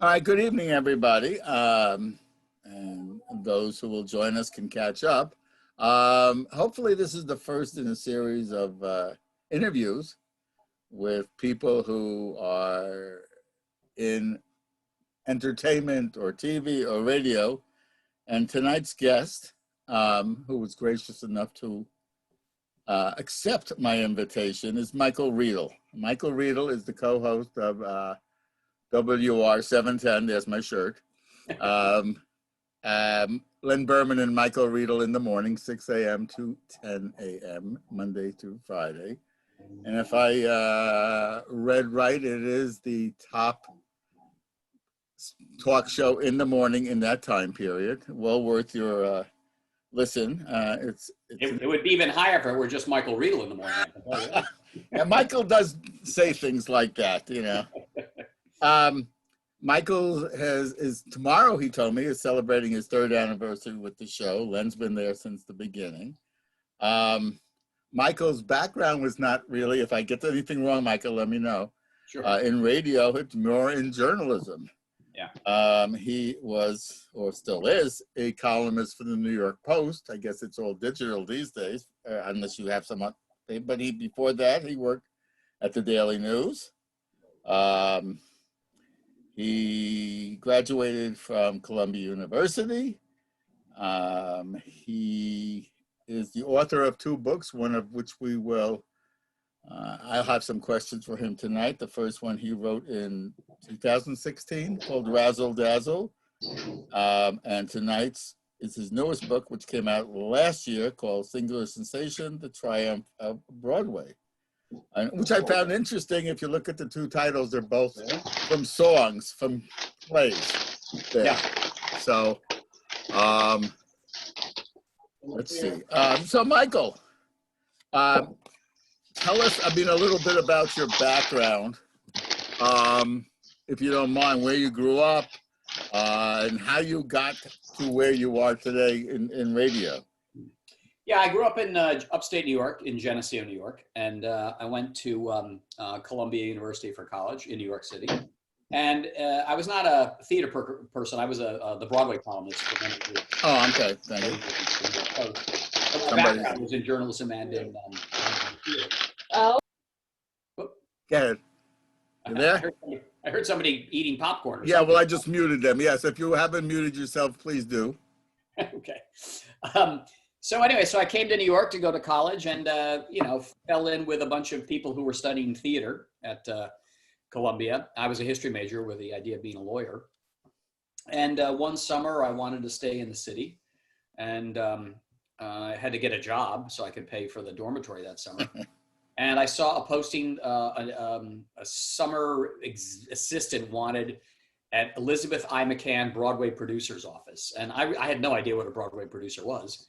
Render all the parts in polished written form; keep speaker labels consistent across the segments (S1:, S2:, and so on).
S1: All right, good evening, everybody. And those who will join us can catch up. Hopefully, this is the first in a series of interviews with people who are in entertainment or TV or radio. And tonight's guest, who was gracious enough to accept my invitation, is Michael Riedel. Michael Riedel is the co host of WR 710. There's my shirt. Um, Len Berman and Michael Riedel in the morning, 6 a.m. to 10 a.m., Monday through Friday. And if I read right, it is the top talk show in the morning in that time period. Well worth your listen.
S2: It would be even higher if it were just Michael Riedel in the morning.
S1: Yeah, Michael does say things like that, you know. Michael is tomorrow, he told me, is celebrating his third anniversary with the show. Len's been there since the beginning. Michael's background was not really, if I get anything wrong, Michael, let me know.
S2: Sure.
S1: In radio, it's more in journalism.
S2: Yeah.
S1: He was, or still is, a columnist for the New York Post. I guess it's all digital these days, unless you have some. But before that, he worked at the Daily News. He graduated from Columbia University. He is the author of two books, one of which we will, I'll have some questions for him tonight. The first one he wrote in 2016 called Razzle Dazzle. And tonight's is his newest book, which came out last year, called Singular Sensation, The Triumph of Broadway. Which I found interesting. If you look at the two titles, they're both from songs, from plays. There.
S2: Yeah.
S1: So, let's see. So, Michael, tell us, a little bit about your background, if you don't mind, where you grew up, and how you got to where you are today in radio.
S2: Yeah, I grew up in upstate New York, in Geneseo, New York, and I went to Columbia University for college in New York City. And I was not a theater person. I was the Broadway columnist for many years.
S1: Oh, okay. Thank you.
S2: So my background was in journalism and in theater.
S1: Oh. Go ahead. You there?
S2: I heard somebody eating popcorn.
S1: Yeah, well, I just muted them. Yes, if you haven't muted yourself, please do.
S2: Okay. So anyway, so I came to New York to go to college and, fell in with a bunch of people who were studying theater at Columbia. I was a history major with the idea of being a lawyer. And one summer I wanted to stay in the city and I had to get a job so I could pay for the dormitory that summer. And I saw a posting, a summer assistant wanted at Elizabeth I. McCann Broadway producer's office. And I had no idea what a Broadway producer was.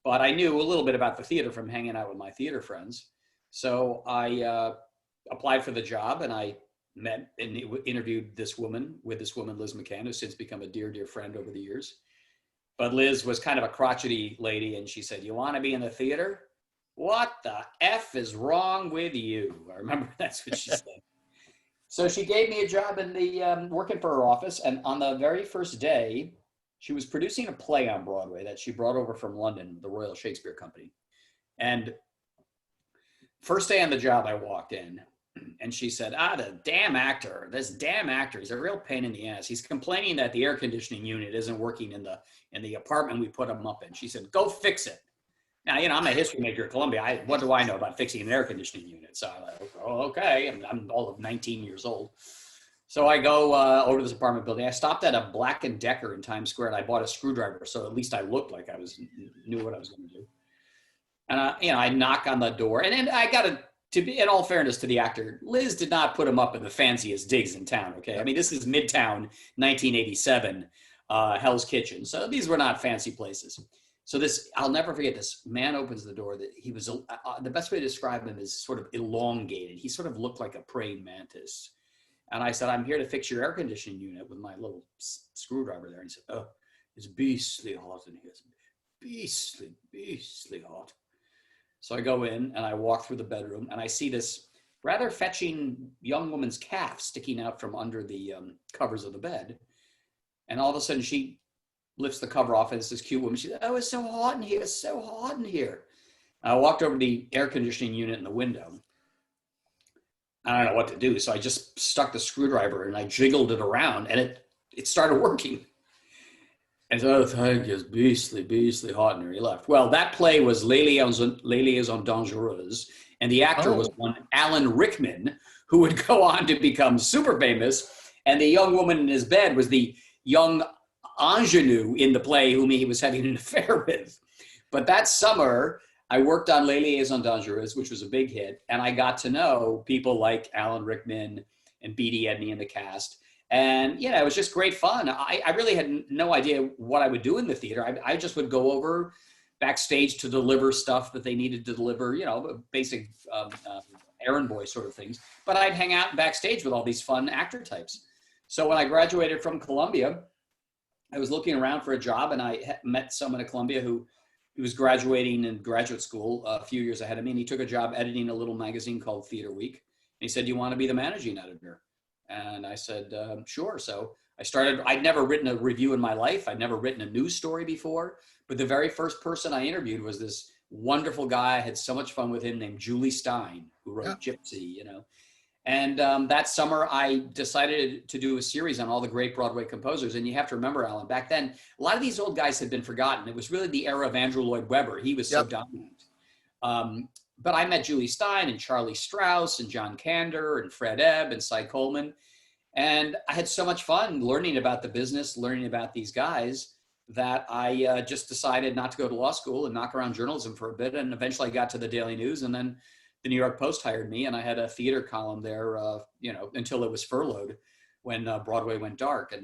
S2: But I knew a little bit about the theater from hanging out with my theater friends. So I applied for the job and I met and interviewed with this woman, Liz McCann, who's since become a dear, dear friend over the years. But Liz was kind of a crotchety lady and she said, "You want to be in the theater? What the F is wrong with you?" I remember that's what she said. So she gave me a job in the working for her office. And on the very first day, she was producing a play on Broadway that she brought over from London, the Royal Shakespeare Company. And first day on the job, I walked in and she said, this damn actor, he's a real pain in the ass. He's complaining that the air conditioning unit isn't working in the apartment we put him up in. She said, "Go fix it." Now, I'm a history major at Columbia. What do I know about fixing an air conditioning unit? So I'm like, "Oh, okay." I'm all of 19 years old. So I go over to this apartment building. I stopped at a Black & Decker in Times Square and I bought a screwdriver. So at least I looked like I knew what I was going to do. And I knock on the door and then I got to be, in all fairness to the actor, Liz did not put him up in the fanciest digs in town. Okay. I mean, this is Midtown 1987, Hell's Kitchen. So these were not fancy places. So I'll never forget, this man opens the door. That he was, the best way to describe him is sort of elongated. He sort of looked like a praying mantis. And I said, "I'm here to fix your air conditioning unit," with my little screwdriver there. And he said, "Oh, it's beastly hot in here. Beastly hot." So I go in and I walk through the bedroom and I see this rather fetching young woman's calf sticking out from under the covers of the bed. And all of a sudden she lifts the cover off and it's this cute woman. She said, "Oh, it's so hot in here. It's so hot in here." I walked over to the air conditioning unit in the window. I don't know what to do. So I just stuck the screwdriver and I jiggled it around and it started working. And so, "Oh, thank you, it's beastly hot in here." He left. Well, that play was Les Liaisons Dangereuses, and the actor was one Alan Rickman, who would go on to become super famous. And the young woman in his bed was the young ingenue in the play whom he was having an affair with. But that summer, I worked on Les Liaisons Dangereuses, which was a big hit, and I got to know people like Alan Rickman and Beatty Edney in the cast. And, you know, it was just great fun. I really had no idea what I would do in the theater. I just would go over backstage to deliver stuff that they needed to deliver, you know, basic errand boy sort of things. But I'd hang out backstage with all these fun actor types. So when I graduated from Columbia, I was looking around for a job, and I met someone at Columbia who was graduating in graduate school a few years ahead of me. And he took a job editing a little magazine called Theater Week. And he said, "Do you want to be the managing editor?" And I said, "Sure." So I started. I'd never written a review in my life. I'd never written a news story before. But the very first person I interviewed was this wonderful guy. I had so much fun with him, named Julie Stein, who wrote Gypsy, you know. And that summer, I decided to do a series on all the great Broadway composers. And you have to remember, Alan, back then, a lot of these old guys had been forgotten. It was really the era of Andrew Lloyd Webber. He was so dominant. But I met Julie Stein and Charlie Strauss and John Kander and Fred Ebb and Cy Coleman. And I had so much fun learning about the business, learning about these guys, that I just decided not to go to law school and knock around journalism for a bit. And eventually I got to the Daily News, and then the New York Post hired me, and I had a theater column there, you know, until it was furloughed when Broadway went dark.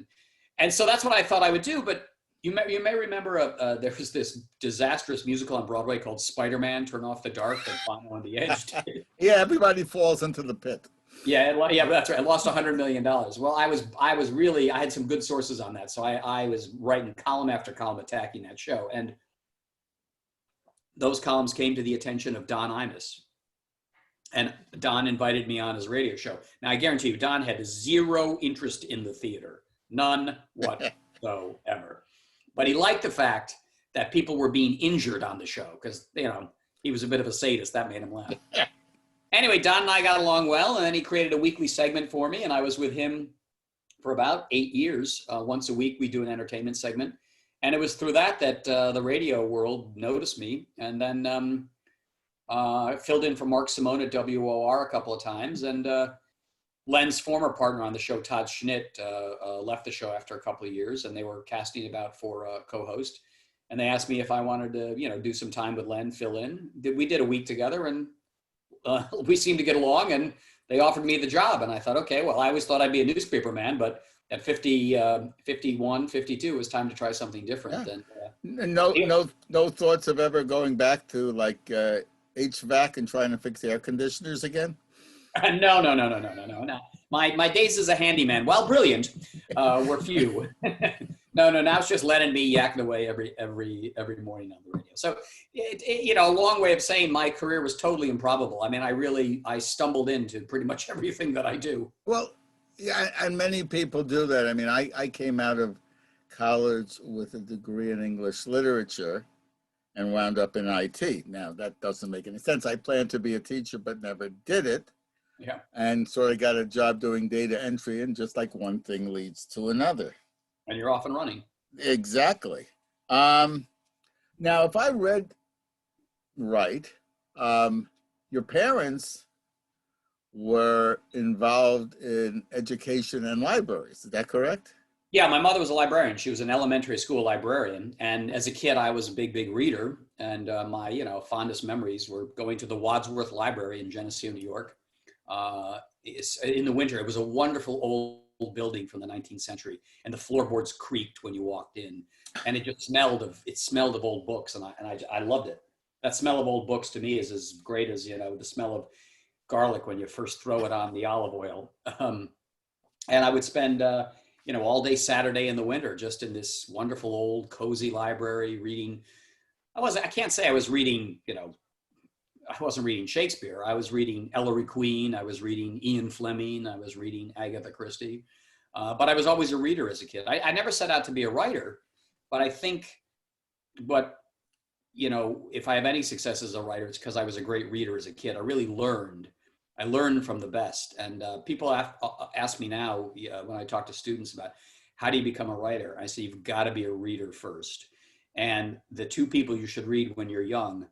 S2: And so that's what I thought I would do. But you may remember there was this disastrous musical on Broadway called Spider-Man, Turn Off the Dark, that Bono on the Edge did.
S1: Yeah, everybody falls into the pit.
S2: Yeah, that's right. I lost $100 million. Well, I had some good sources on that. So I was writing column after column attacking that show. And those columns came to the attention of Don Imus. And Don invited me on his radio show. Now, I guarantee you, Don had zero interest in the theater. None whatsoever. But he liked the fact that people were being injured on the show because, you know, he was a bit of a sadist. That made him laugh. Anyway, Don and I got along well, and then he created a weekly segment for me, and I was with him for about 8 years. Once a week, we do an entertainment segment. And it was through that the radio world noticed me. And then I filled in for Mark Simone at WOR a couple of times. And Len's former partner on the show, Todd Schnitt, left the show after a couple of years, and they were casting about for a co-host. And they asked me if I wanted to, you know, do some time with Len, fill in. We did a week together, and we seemed to get along, and they offered me the job. And I thought, okay, well, I always thought I'd be a newspaper man, but at 51, 52, it was time to try something different.
S1: Yeah. And no thoughts of ever going back to like HVAC and trying to fix air conditioners again?
S2: No. My days as a handyman, while brilliant, were few. No. Now it's just letting me yakking away every morning on the radio. So, you know, a long way of saying my career was totally improbable. I mean, I stumbled into pretty much everything that I do.
S1: Well, yeah, and many people do that. I mean, I came out of college with a degree in English literature and wound up in IT. Now, that doesn't make any sense. I planned to be a teacher, but never did it.
S2: Yeah.
S1: And sort of got a job doing data entry, and just like one thing leads to another.
S2: And you're off and running.
S1: Exactly. Now, if I read right, your parents were involved in education and libraries. Is that correct?
S2: Yeah, my mother was a librarian. She was an elementary school librarian. And as a kid, I was a big reader. And my, you know, fondest memories were going to the Wadsworth Library in Geneseo, New York. In the winter. It was a wonderful old building from the 19th century, and the floorboards creaked when you walked in, and it just smelled of old books, and I loved it. That smell of old books to me is as great as, you know, the smell of garlic when you first throw it on the olive oil. And I would spend you know, all day Saturday in the winter just in this wonderful old cozy library reading. I can't say I was reading, you know, I wasn't reading Shakespeare. I was reading Ellery Queen. I was reading Ian Fleming. I was reading Agatha Christie. But I was always a reader as a kid. I never set out to be a writer, but I think what, you know, if I have any success as a writer, it's because I was a great reader as a kid. I really learned. I learned from the best. And people ask me now when I talk to students about how do you become a writer? I say, you've got to be a reader first. And the two people you should read when you're young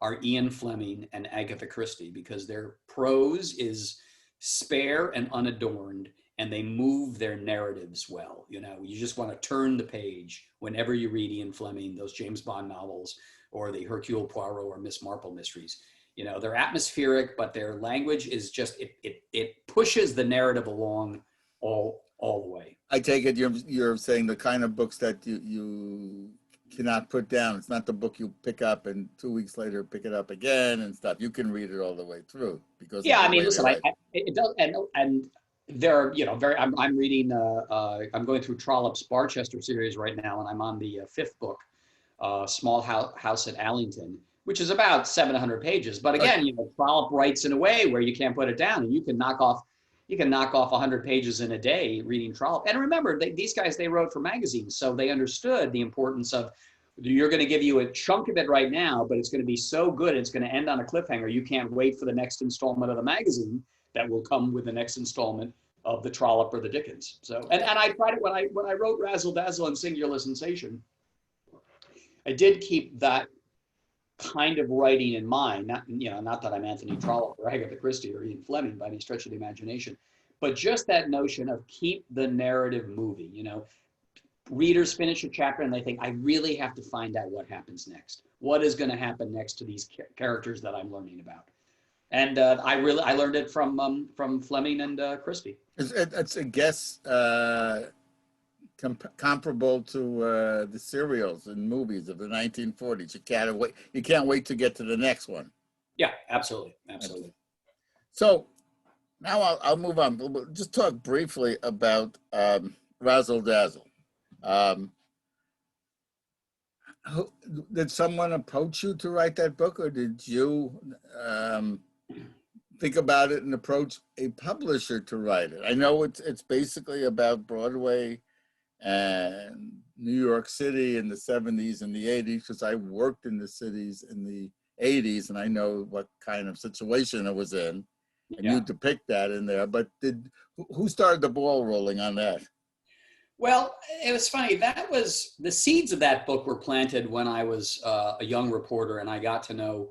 S2: are Ian Fleming and Agatha Christie, because their prose is spare and unadorned, and they move their narratives well. You know, you just want to turn the page whenever you read Ian Fleming, those James Bond novels, or the Hercule Poirot or Miss Marple mysteries. You know, they're atmospheric, but their language is just, it pushes the narrative along all the way.
S1: I take it you're saying the kind of books that you cannot put down. It's not the book you pick up and 2 weeks later pick it up again and stuff. You can read it all the way through because
S2: yeah. I mean, listen, it does, and there are, you know, I'm reading. I'm going through Trollope's Barchester series right now, and I'm on the fifth book, Small House at Allington, which is about 700 pages. But again, you know, Trollope writes in a way where you can't put it down, and you can knock off 100 pages in a day reading Trollope. And remember, these guys, they wrote for magazines, so they understood the importance of, you're going to give you a chunk of it right now, but it's going to be so good, it's going to end on a cliffhanger. You can't wait for the next installment of the magazine that will come with the next installment of the Trollope or the Dickens. So, and I tried it when I wrote Razzle Dazzle and Singular Sensation. I did keep that kind of writing in mind, not that I'm Anthony Trollope or Agatha Christie or Ian Fleming by any stretch of the imagination, but just that notion of keep the narrative moving. You know, readers finish a chapter and they think, I really have to find out what happens next. What is going to happen next to these characters that I'm learning about? And I learned it from Fleming and Christie.
S1: It's a guess comparable to the serials and movies of the 1940s. You can't wait to get to the next one.
S2: Yeah, absolutely.
S1: So now I'll move on. We'll just talk briefly about Razzle Dazzle. Did someone approach you to write that book, or did you think about it and approach a publisher to write it? I know it's basically about Broadway and New York City in the 70s and the 80s, because I worked in the cities in the 80s and I know what kind of situation it was in, and you depict that in there. But who started the ball rolling on that?
S2: Well, it was funny. That was, the seeds of that book were planted when I was a young reporter, and I got to know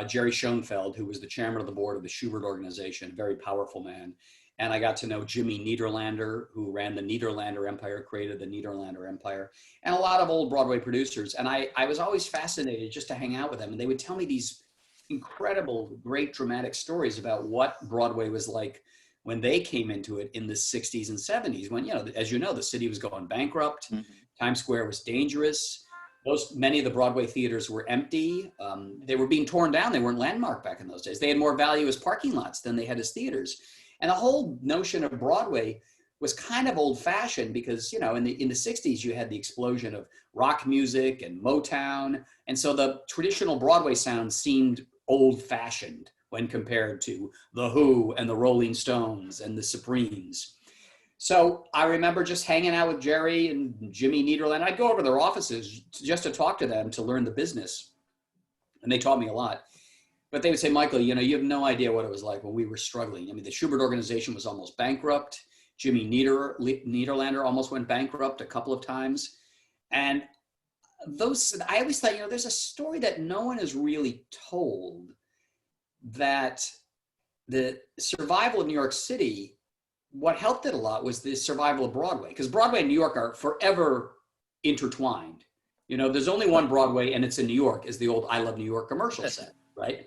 S2: Jerry Schoenfeld, who was the chairman of the board of the Schubert Organization, a very powerful man. And I got to know Jimmy Niederlander, who ran the Niederlander Empire, created the Niederlander Empire, and a lot of old Broadway producers. And I was always fascinated just to hang out with them. And they would tell me these incredible, great dramatic stories about what Broadway was like when they came into it in the 60s and 70s, when, you know, as you know, the city was going bankrupt, Times Square was dangerous. Many of the Broadway theaters were empty. They were being torn down. They weren't landmarked back in those days. They had more value as parking lots than they had as theaters. And the whole notion of Broadway was kind of old fashioned because, you know, in the 60s, you had the explosion of rock music and Motown. And so the traditional Broadway sound seemed old fashioned when compared to The Who and the Rolling Stones and the Supremes. So I remember just hanging out with Jerry and Jimmy Niederland. I'd go over to their offices just to talk to them, to learn the business. And they taught me a lot. But they would say, Michael, you know, you have no idea what it was like when we were struggling. I mean, the Schubert Organization was almost bankrupt. Jimmy Niederlander almost went bankrupt a couple of times. And I always thought, you know, there's a story that no one has really told, that the survival of New York City, what helped it a lot was the survival of Broadway, because Broadway and New York are forever intertwined. You know, there's only one Broadway and it's in New York, as the old I Love New York commercial said, right?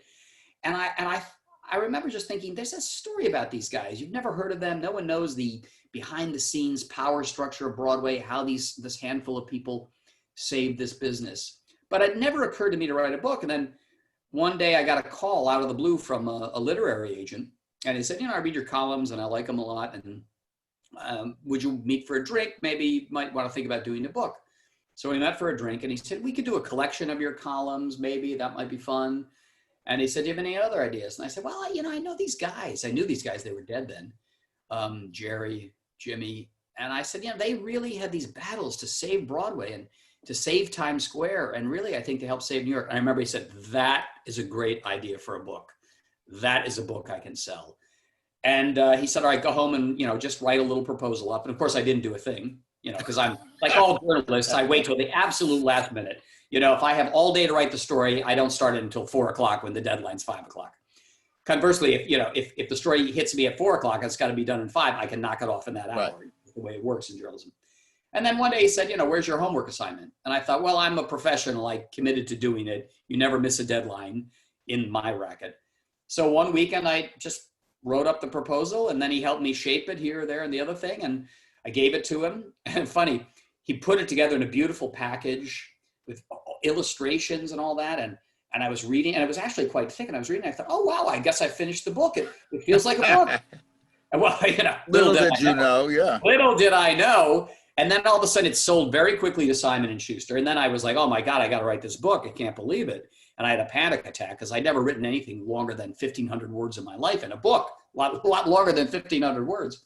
S2: And I remember just thinking, there's a story about these guys. You've never heard of them. No one knows the behind the scenes power structure of Broadway, how this handful of people saved this business. But it never occurred to me to write a book. And then one day I got a call out of the blue from a literary agent. And he said, you know, I read your columns and I like them a lot. And would you meet for a drink? Maybe you might want to think about doing a book. So we met for a drink and he said, we could do a collection of your columns. Maybe that might be fun. And he said, do you have any other ideas? And I said, well, I know these guys. I knew these guys. They were dead then. Jerry, Jimmy. And I said, they really had these battles to save Broadway and to save Times Square. And really, I think to help save New York. And I remember he said, that is a great idea for a book. That is a book I can sell. And he said, all right, go home and, just write a little proposal up. And of course, I didn't do a thing, because I'm like all journalists. I wait till the absolute last minute. If I have all day to write the story, I don't start it until 4 o'clock when the deadline's 5 o'clock. Conversely, if the story hits me at 4 o'clock, it's got to be done in 5. I can knock it off in that hour. Right. The way it works in journalism. And then one day he said, where's your homework assignment? And I thought, well, I'm a professional. I committed to doing it. You never miss a deadline in my racket. So one weekend I just wrote up the proposal, and then he helped me shape it here, there, and the other thing. And I gave it to him. And funny, he put it together in a beautiful package with illustrations and all that. And I was reading, and it was actually quite thick. And I was reading, and I thought, oh, wow, I guess I finished the book. It feels like a book. And well,
S1: little did you know, yeah.
S2: Little did I know. And then all of a sudden it sold very quickly to Simon & Schuster. And then I was like, oh my God, I got to write this book. I can't believe it. And I had a panic attack because I'd never written anything longer than 1,500 words in my life in a book, a lot longer than 1,500 words.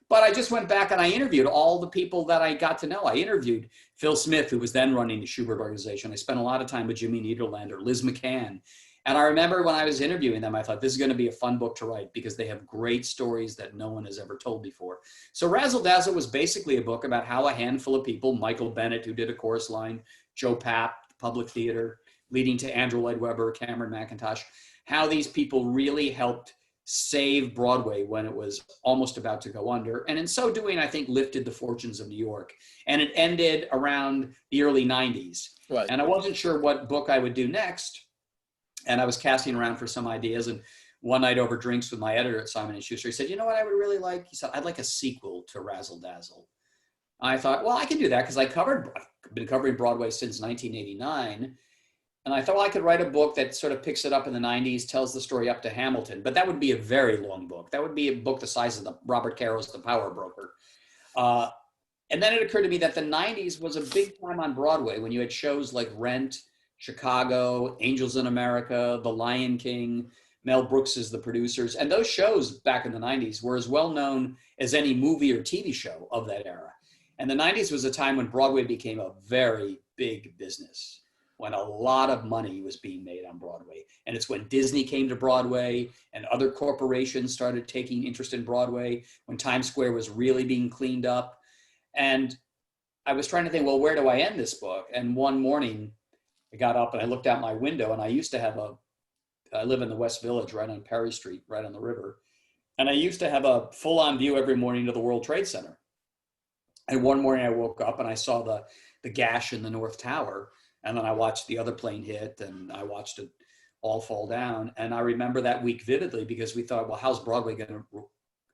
S2: But I just went back and I interviewed all the people that I got to know. I interviewed Phil Smith, who was then running the Schubert organization. I spent a lot of time with Jimmy Niederlander, Liz McCann. And I remember when I was interviewing them, I thought this is going to be a fun book to write because they have great stories that no one has ever told before. So Razzle Dazzle was basically a book about how a handful of people, Michael Bennett, who did A Chorus Line, Joe Papp, Public Theater, leading to Andrew Lloyd Webber, Cameron McIntosh, how these people really helped save Broadway when it was almost about to go under. And in so doing, I think lifted the fortunes of New York. And it ended around the early 90s. Right. And I wasn't sure what book I would do next. And I was casting around for some ideas. And one night over drinks with my editor at Simon & Schuster, he said, you know what I would really like? He said, I'd like a sequel to Razzle Dazzle. I thought, well, I can do that because I've been covering Broadway since 1989. And I thought, well, I could write a book that sort of picks it up in the 90s, tells the story up to Hamilton. But that would be a very long book. That would be a book the size of the Robert Caro's The Power Broker. And then it occurred to me that the 90s was a big time on Broadway when you had shows like Rent, Chicago, Angels in America, The Lion King, Mel Brooks is the producers. And those shows back in the 90s were as well known as any movie or TV show of that era. And the 90s was a time when Broadway became a very big business, when a lot of money was being made on Broadway. And it's when Disney came to Broadway and other corporations started taking interest in Broadway, when Times Square was really being cleaned up. And I was trying to think, well, where do I end this book? And one morning, I got up and I looked out my window, and I used to have I live in the West Village right on Perry Street, right on the river. And I used to have a full-on view every morning to the World Trade Center. And one morning I woke up and I saw the gash in the North Tower. And then I watched the other plane hit and I watched it all fall down. And I remember that week vividly because we thought, well, how's Broadway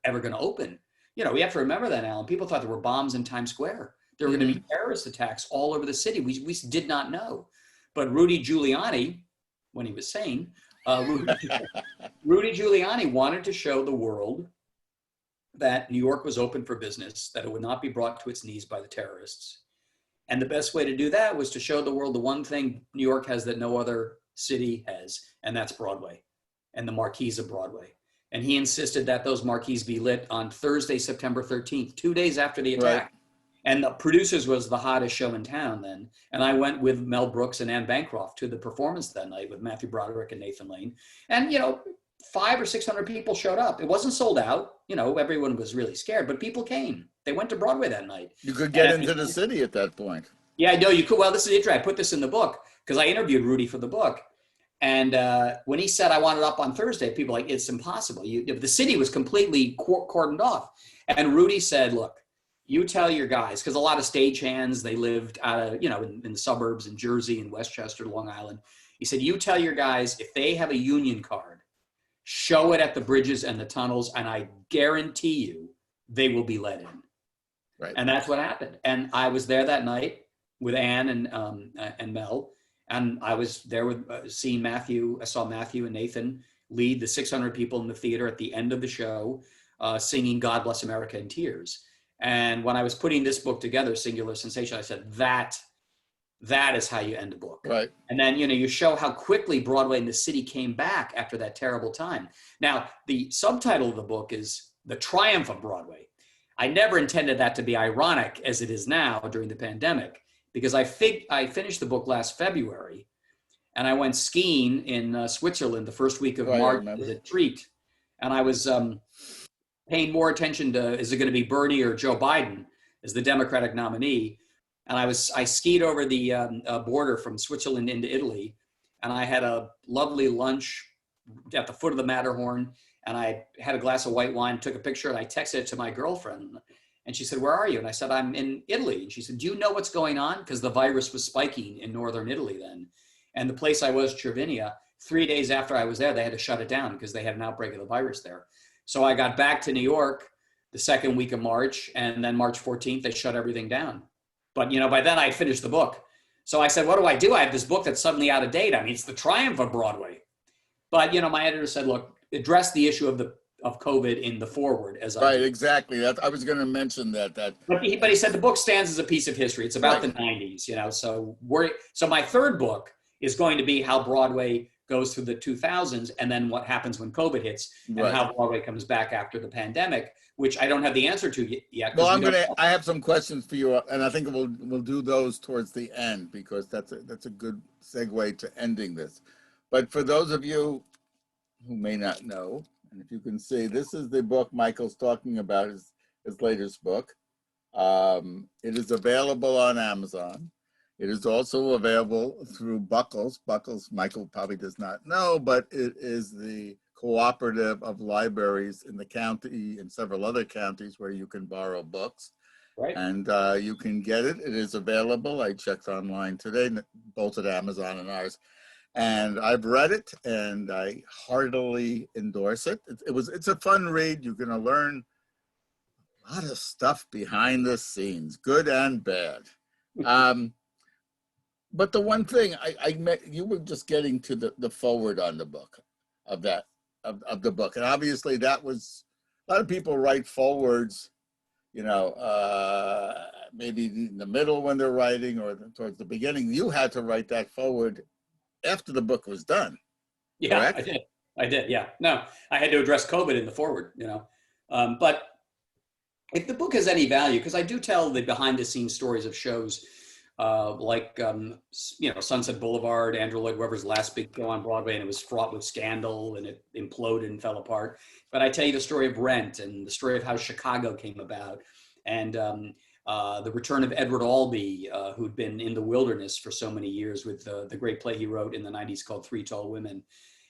S2: ever going to open? We have to remember that, Alan. People thought there were bombs in Times Square. There were going to be terrorist attacks all over the city. We did not know. But Rudy Giuliani, when he was sane, Rudy Giuliani wanted to show the world that New York was open for business, that it would not be brought to its knees by the terrorists. And the best way to do that was to show the world the one thing New York has that no other city has, and that's Broadway and the marquees of Broadway. And he insisted that those marquees be lit on Thursday, September 13th, 2 days after the attack. Right. And the Producers was the hottest show in town then. And I went with Mel Brooks and Anne Bancroft to the performance that night with Matthew Broderick and Nathan Lane. And, 500 or 600 people showed up. It wasn't sold out. Everyone was really scared, but people came. They went to Broadway that night.
S1: You could get into the city at that point.
S2: Yeah, I know you could. Well, this is interesting. I put this in the book because I interviewed Rudy for the book. And when he said I want it up on Thursday, people were like, it's impossible. The city was completely cordoned off. And Rudy said, look, you tell your guys, because a lot of stagehands, they lived out of, in the suburbs in Jersey and Westchester, Long Island. He said, you tell your guys if they have a union card, show it at the bridges and the tunnels, and I guarantee you they will be let in. Right. And that's what happened. And I was there that night with Anne and Mel, and I was there with seeing Matthew. I saw Matthew and Nathan lead the 600 people in the theater at the end of the show, singing God Bless America in tears. And when I was putting this book together, Singular Sensation, I said, that That is how you end a book.
S1: Right.
S2: And then, you show how quickly Broadway and the city came back after that terrible time. Now, the subtitle of the book is The Triumph of Broadway. I never intended that to be ironic as it is now during the pandemic, because I finished the book last February, and I went skiing in Switzerland the first week of March as a treat. And I was paying more attention to, is it going to be Bernie or Joe Biden as the Democratic nominee? And I skied over the border from Switzerland into Italy, and I had a lovely lunch at the foot of the Matterhorn, and I had a glass of white wine, took a picture, and I texted it to my girlfriend. And she said, "Where are you?" And I said, "I'm in Italy." And she said, "Do you know what's going on?" Because the virus was spiking in northern Italy then. And the place I was, Cervinia, 3 days after I was there, they had to shut it down because they had an outbreak of the virus there. So I got back to New York the second week of March, and then March 14th, they shut everything down. But, by then I finished the book. So I said, what do? I have this book that's suddenly out of date. I mean, it's the triumph of Broadway. But, my editor said, look, address the issue of COVID in the foreword.
S1: Right, exactly. I was going to mention that.
S2: But he said the book stands as a piece of history. It's about the 90s, So my third book is going to be how Broadway goes through the 2000s, and then what happens when COVID hits, and how Broadway comes back after the pandemic, which I don't have the answer to yet.
S1: Well, I have some questions for you, and I think we'll do those towards the end, because that's a good segue to ending this. But for those of you who may not know, and if you can see, this is the book Michael's talking about, his latest book. It is available on Amazon. It is also available through Buckles. Buckles, Michael probably does not know, but it is the cooperative of libraries in the county and several other counties where you can borrow books.
S2: Right.
S1: And you can get it. It is available. I checked online today, both at Amazon and ours. And I've read it, and I heartily endorse it. It's a fun read. You're going to learn a lot of stuff behind the scenes, good and bad. But the one thing I met, you were just getting to the forward on the book of the book. And obviously that was, a lot of people write forwards, maybe in the middle when they're writing or towards the beginning. You had to write that forward after the book was done.
S2: Yeah, correct? I did. Yeah. No, I had to address COVID in the forward, but if the book has any value, because I do tell the behind the scenes stories of shows like Sunset Boulevard, Andrew Lloyd Webber's last big show on Broadway, and it was fraught with scandal and it imploded and fell apart. But I tell you the story of Rent and the story of how Chicago came about, and the return of Edward Albee, who'd been in the wilderness for so many years with the great play he wrote in the 90s called Three Tall Women,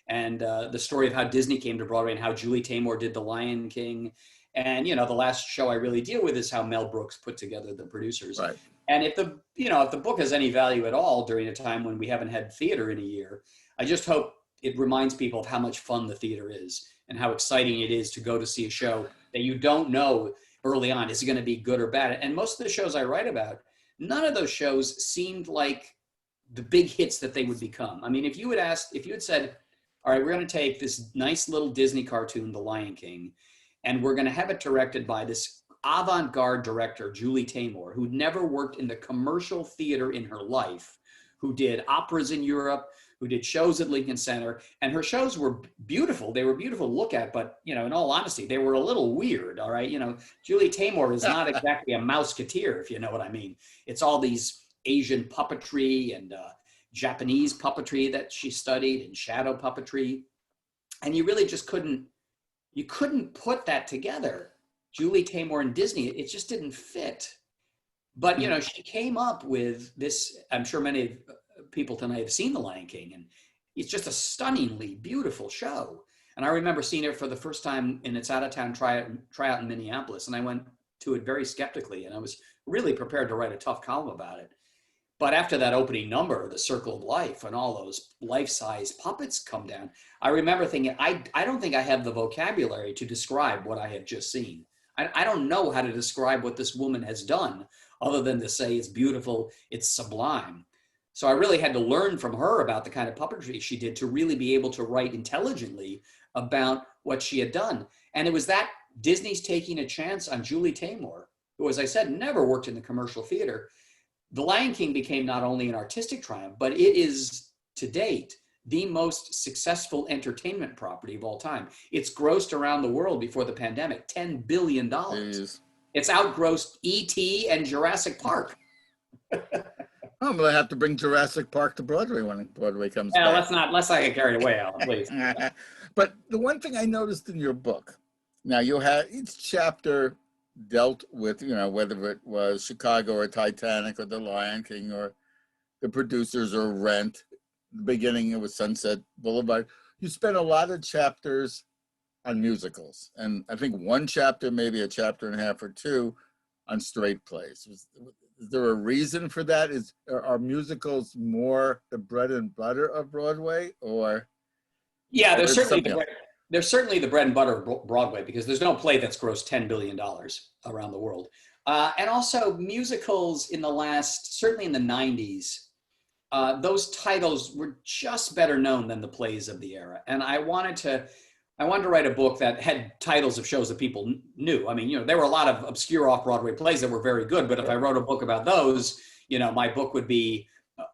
S2: and the story of how Disney came to Broadway and how Julie Taymor did The Lion King. And, the last show I really deal with is how Mel Brooks put together the producers.
S1: Right.
S2: And if the book has any value at all during a time when we haven't had theater in a year, I just hope it reminds people of how much fun the theater is and how exciting it is to go to see a show that you don't know early on, is it going to be good or bad? And most of the shows I write about, none of those shows seemed like the big hits that they would become. I mean, if you had said, all right, we're going to take this nice little Disney cartoon, The Lion King, and we're going to have it directed by this avant-garde director, Julie Taymor, who'd never worked in the commercial theater in her life, who did operas in Europe, who did shows at Lincoln Center, and her shows were beautiful. They were beautiful to look at, but, in all honesty, they were a little weird, all right? Julie Taymor is not exactly a mouseketeer, if you know what I mean. It's all these Asian puppetry and Japanese puppetry that she studied, and shadow puppetry. And you really just couldn't put that together. Julie Taymor and Disney, it just didn't fit. But, she came up with this. I'm sure many people tonight have seen The Lion King, and it's just a stunningly beautiful show. And I remember seeing it for the first time in its out-of-town tryout in Minneapolis, and I went to it very skeptically, and I was really prepared to write a tough column about it. But after that opening number, The Circle of Life, and all those life-size puppets come down, I remember thinking, I don't think I have the vocabulary to describe what I have just seen. I don't know how to describe what this woman has done other than to say it's beautiful, it's sublime. So I really had to learn from her about the kind of puppetry she did to really be able to write intelligently about what she had done. And it was that Disney's taking a chance on Julie Taymor, who, as I said, never worked in the commercial theater, The Lion King became not only an artistic triumph, but it is to date the most successful entertainment property of all time. It's grossed around the world before the pandemic $10 billion.
S1: Jeez.
S2: It's outgrossed E.T. and Jurassic Park.
S1: I'm gonna have to bring Jurassic Park to Broadway when Broadway comes
S2: Yeah,
S1: back.
S2: let's not get carried away, Alan, please.
S1: But the one thing I noticed in your book, now you had each chapter dealt with, whether it was Chicago or Titanic or The Lion King or The Producers or Rent. The beginning it was Sunset Boulevard. You spent a lot of chapters on musicals, and I think one chapter, maybe a chapter and a half or two, on straight plays. Is there a reason for that? Are musicals more the bread and butter of Broadway, or?
S2: Yeah,
S1: there's certainly
S2: the bread and butter of Broadway, because there's no play that's grossed $10 billion around the world. And also musicals certainly in the 90s, those titles were just better known than the plays of the era. And I wanted to write a book that had titles of shows that people knew. I mean, there were a lot of obscure off-Broadway plays that were very good, but if I wrote a book about those, my book would be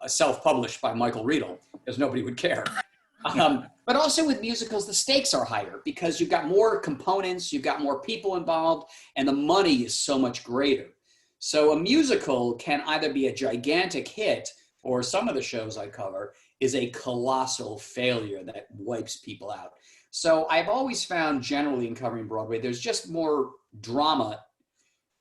S2: self-published by Michael Riedel, because nobody would care. But also with musicals, the stakes are higher because you've got more components, you've got more people involved, and the money is so much greater. So a musical can either be a gigantic hit, or some of the shows I cover is a colossal failure that wipes people out. So I've always found, generally in covering Broadway, there's just more drama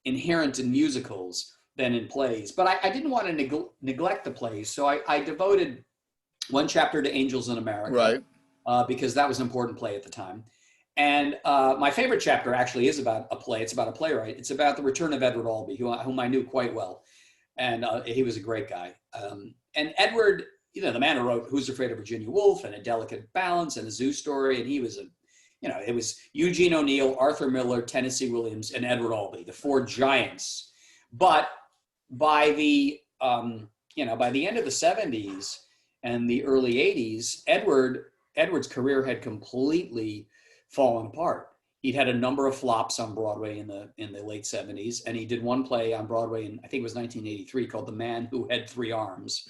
S2: inherent in musicals than in plays. But I didn't want to neglect the plays, so I devoted one chapter to Angels in America,
S1: right?
S2: Because that was an important play at the time. And my favorite chapter actually is about a play. It's about a playwright. It's about the return of Edward Albee, whom I knew quite well. And he was a great guy. And Edward, the man who wrote Who's Afraid of Virginia Woolf and A Delicate Balance and A Zoo Story. And he was it was Eugene O'Neill, Arthur Miller, Tennessee Williams, and Edward Albee, the four giants. But by the by the end of the 70s and the early 80s, Edward's career had completely fallen apart. He'd had a number of flops on Broadway in the late 70s, and he did one play on Broadway in, I think it was 1983, called The Man Who Had Three Arms,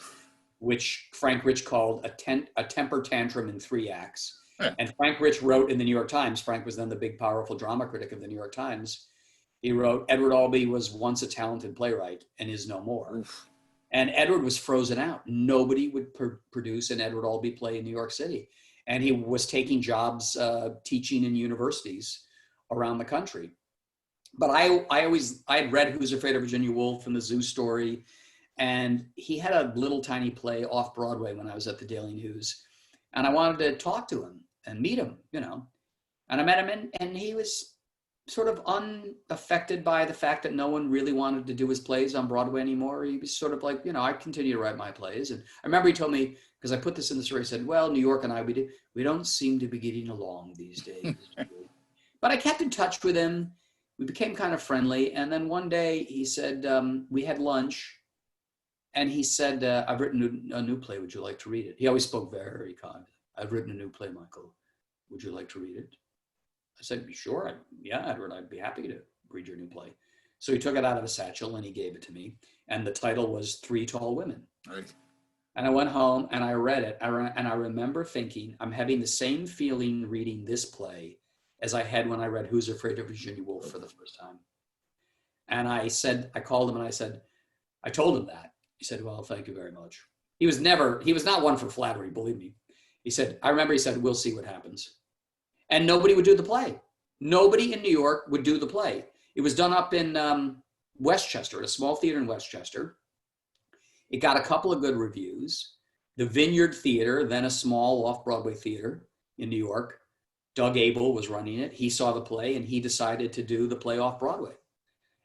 S2: which Frank Rich called a temper tantrum in 3 acts.
S1: Yeah.
S2: And Frank Rich wrote in the New York Times, Frank was then the big, powerful drama critic of the New York Times, he wrote, Edward Albee was once a talented playwright and is no more.
S1: Oof.
S2: And Edward was frozen out. Nobody would produce an Edward Albee play in New York City. And he was taking jobs teaching in universities around the country. But I had read Who's Afraid of Virginia Woolf and The Zoo Story. And he had a little tiny play off Broadway when I was at the Daily News. And I wanted to talk to him and meet him, And I met him, and he was sort of unaffected by the fact that no one really wanted to do his plays on Broadway anymore. He was sort of like, I continue to write my plays. And I remember he told me, because I put this in the story, he said, well, New York and I, we don't seem to be getting along these days. But I kept in touch with him. We became kind of friendly. And then one day he said, we had lunch, and he said, I've written a new play. Would you like to read it? He always spoke very kind. I've written a new play, Michael. Would you like to read it? I said, sure. Yeah, Edward, I'd be happy to read your new play. So he took it out of a satchel and he gave it to me. And the title was Three Tall Women.
S1: Right.
S2: And I went home and I read it. And I remember thinking, I'm having the same feeling reading this play as I had when I read Who's Afraid of Virginia Woolf for the first time. And I called him and I told him that. He said, well, thank you very much. He was not one for flattery, believe me. I remember he said, we'll see what happens. And nobody would do the play. Nobody in New York would do the play. It was done up in Westchester, at a small theater in Westchester. It got a couple of good reviews. The Vineyard Theater, then a small off-Broadway theater in New York, Doug Abel was running it. He saw the play and he decided to do the play off-Broadway.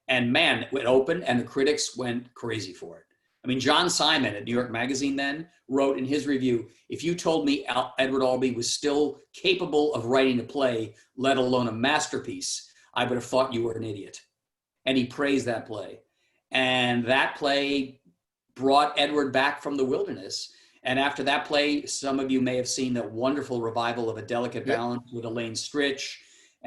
S2: And man, it opened and the critics went crazy for it. I mean, John Simon at New York Magazine then wrote in his review, if you told me Edward Albee was still capable of writing a play, let alone a masterpiece, I would have thought you were an idiot. And he praised that play. And that play brought Edward back from the wilderness. And after that play, some of you may have seen that wonderful revival of A Delicate Balance with Elaine Stritch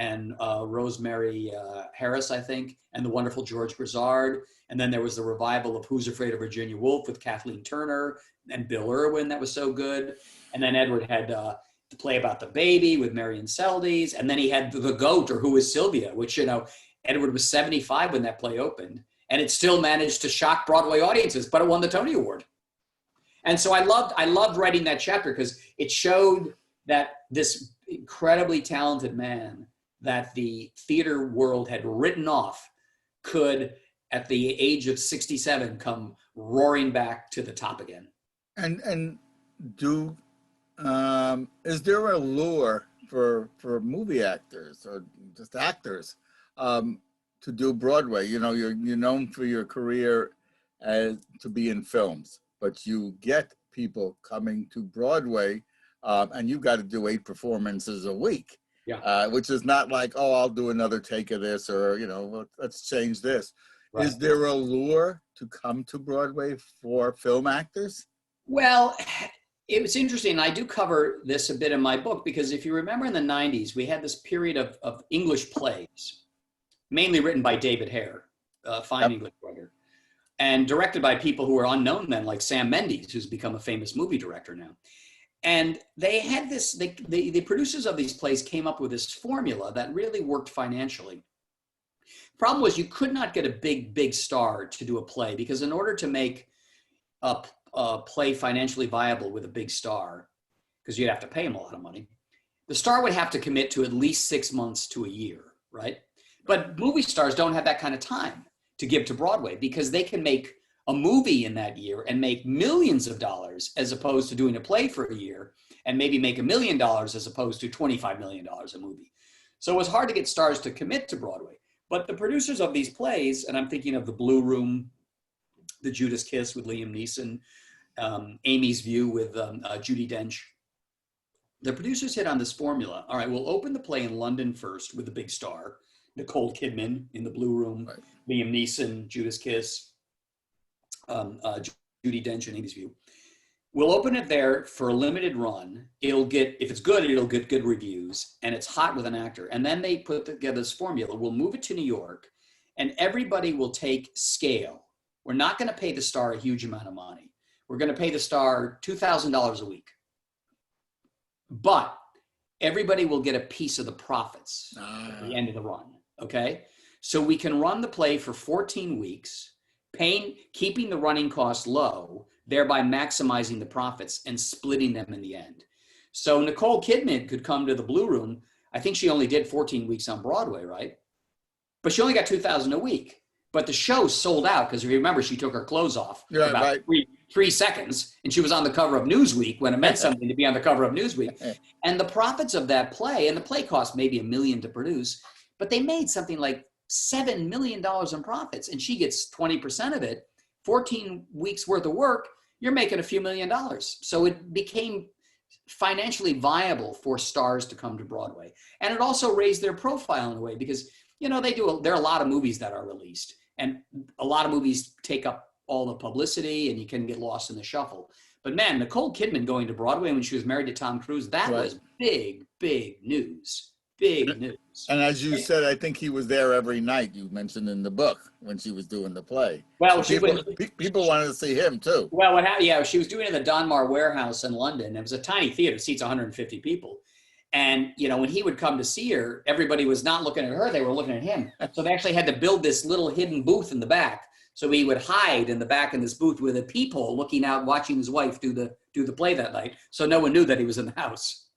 S2: and Rosemary Harris, I think, and the wonderful George Grizzard. And then there was the revival of Who's Afraid of Virginia Woolf with Kathleen Turner and Bill Irwin. That was so good. And then Edward had the play about the baby with Marion Seldes. And then he had the Goat, or Who is Sylvia, which, you know, Edward was 75 when that play opened. And it still managed to shock Broadway audiences, but it won the Tony Award. And so I loved writing that chapter because it showed that this incredibly talented man that the theater world had written off could, at the age of 67, come roaring back to the top again.
S1: And do is there a lure for movie actors or just actors to do Broadway? You know, you're known for your career as to be in films, but you get people coming to Broadway, and you've got to do 8 performances a week.
S2: Yeah.
S1: Which is not like, oh, I'll do another take of this, or, you know, let's change this.
S2: Right.
S1: Is there a lure to come to Broadway for film actors?
S2: Well, it was interesting. I do cover this a bit in my book, because if you remember in the 90s, we had this period of English plays, mainly written by David Hare, fine English writer, and directed by people who were unknown then, like Sam Mendes, who's become a famous movie director now. And they had this, the producers of these plays came up with this formula that really worked financially. Problem was, you could not get a big star to do a play, because in order to make a play financially viable with a big star, because you'd have to pay him a lot of money, the star would have to commit to at least 6 months to a year, right? But movie stars don't have that kind of time to give to Broadway, because they can make a movie in that year and make millions of dollars, as opposed to doing a play for a year and maybe make $1 million as opposed to $25 million a movie. So it was hard to get stars to commit to Broadway. But the producers of these plays, and I'm thinking of The Blue Room, The Judas Kiss with Liam Neeson, Amy's View with Judi Dench, the producers hit on this formula. All right, we'll open the play in London first with the big star, Nicole Kidman in The Blue Room, right. Liam Neeson, Judas Kiss, Judi Dench and Amy's View. We'll open it there for a limited run. It'll get, if it's good, it'll get good reviews, and it's hot with an actor. And then they put together this formula. We'll move it to New York, and everybody will take scale. We're not going to pay the star a huge amount of money. We're going to pay the star $2,000 a week. But everybody will get a piece of the profits at the end of the run, okay? So we can run the play for 14 weeks, keeping the running costs low, thereby maximizing the profits and splitting them in the end. So Nicole Kidman could come to The Blue Room. I think she only did 14 weeks on Broadway, right? But she only got $2,000 a week. But the show sold out, because if you remember, she took her clothes off for about three seconds, and she was on the cover of Newsweek when it meant something to be on the cover of Newsweek. And the profits of that play, and the play cost maybe $1 million to produce, but they made something like $7 million in profits, and she gets 20% of it. 14 weeks worth of work, you're making a few $1 million. So it became financially viable for stars to come to Broadway. And it also raised their profile in a way, because, you know, there are a lot of movies that are released, and a lot of movies take up all the publicity and you can get lost in the shuffle. But man, Nicole Kidman going to Broadway when she was married to Tom Cruise, that was big news. Big news.
S1: And as you said, I think he was there every night, you mentioned in the book, when she was doing the play.
S2: Well,
S1: so people wanted to see him too.
S2: Well, she was doing it in the Donmar Warehouse in London. It was a tiny theater, seats 150 people. And, you know, when he would come to see her, everybody was not looking at her, they were looking at him. So they actually had to build this little hidden booth in the back. So he would hide in the back in this booth with a peephole, looking out, watching his wife do the play that night. So no one knew that he was in the house.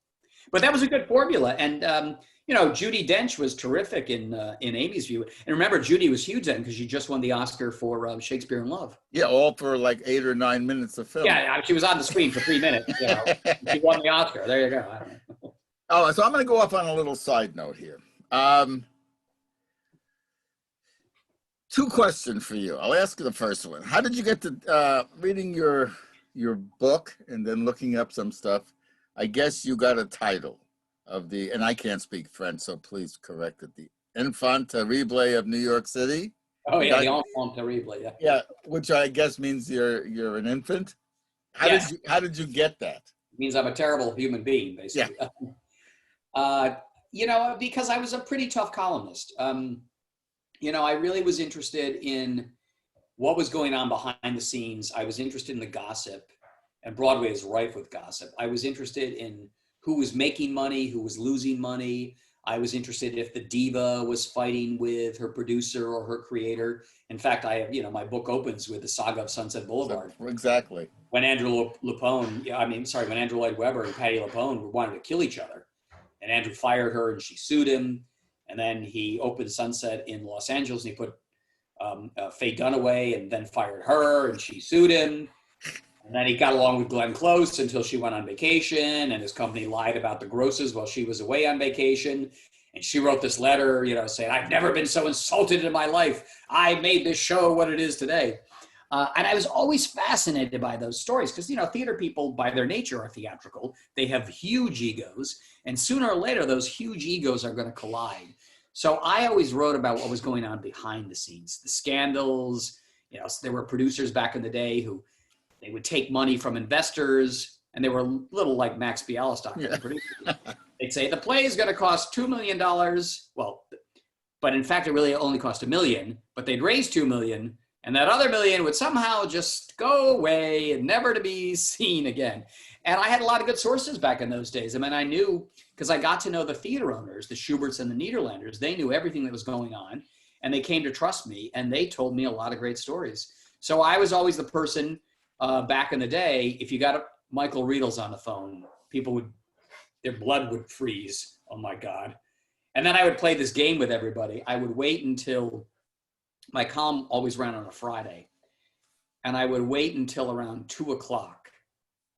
S2: But that was a good formula. And, you know, Judi Dench was terrific in Amy's View. And remember, Judi was huge then, because she just won the Oscar for Shakespeare in Love.
S1: Yeah, all for like 8 or 9 minutes of film.
S2: Yeah, she was on the screen for 3 minutes. You know, she won the Oscar. There you go. I don't know.
S1: Oh, so I'm going to go off on a little side note here. 2 questions for you. I'll ask you the first one. How did you get to reading your book and then looking up some stuff? I guess you got a title of and I can't speak French, so please correct it, the Enfant Terrible of New York City.
S2: Oh yeah, the Enfant Terrible, yeah.
S1: Yeah, which I guess means you're an infant. How did you get that?
S2: It means I'm a terrible human being, basically.
S1: Yeah.
S2: You know, because I was a pretty tough columnist. You know, I really was interested in what was going on behind the scenes. I was interested in the gossip, and Broadway is rife with gossip. I was interested in who was making money, who was losing money. I was interested if the diva was fighting with her producer or her creator. In fact, I have, you know, my book opens with the saga of Sunset Boulevard.
S1: So, exactly.
S2: When Andrew when Andrew Lloyd Webber and Patti LuPone wanted to kill each other, and Andrew fired her and she sued him. And then he opened Sunset in Los Angeles and he put Faye Dunaway and then fired her and she sued him. And then he got along with Glenn Close until she went on vacation and his company lied about the grosses while she was away on vacation. And she wrote this letter, you know, saying, I've never been so insulted in my life. I made this show what it is today. And I was always fascinated by those stories because, you know, theater people by their nature are theatrical. They have huge egos. And sooner or later, those huge egos are going to collide. So I always wrote about what was going on behind the scenes, the scandals. You know, there were producers back in the day who they would take money from investors, and they were a little like Max Bialystock. Yeah. They'd say the play is going to cost $2 million. Well, but in fact, it really only cost $1 million, but they'd raise $2 million. And that other $1 million would somehow just go away and never to be seen again. And I had a lot of good sources back in those days. I mean, I knew, because I got to know the theater owners, the Schuberts and the Niederlanders. They knew everything that was going on, and they came to trust me, and they told me a lot of great stories. So I was always the person back in the day, if you got Michael Riedel's on the phone, their blood would freeze. Oh my God. And then I would play this game with everybody. I would wait until my column always ran on a Friday. And I would wait until around 2 o'clock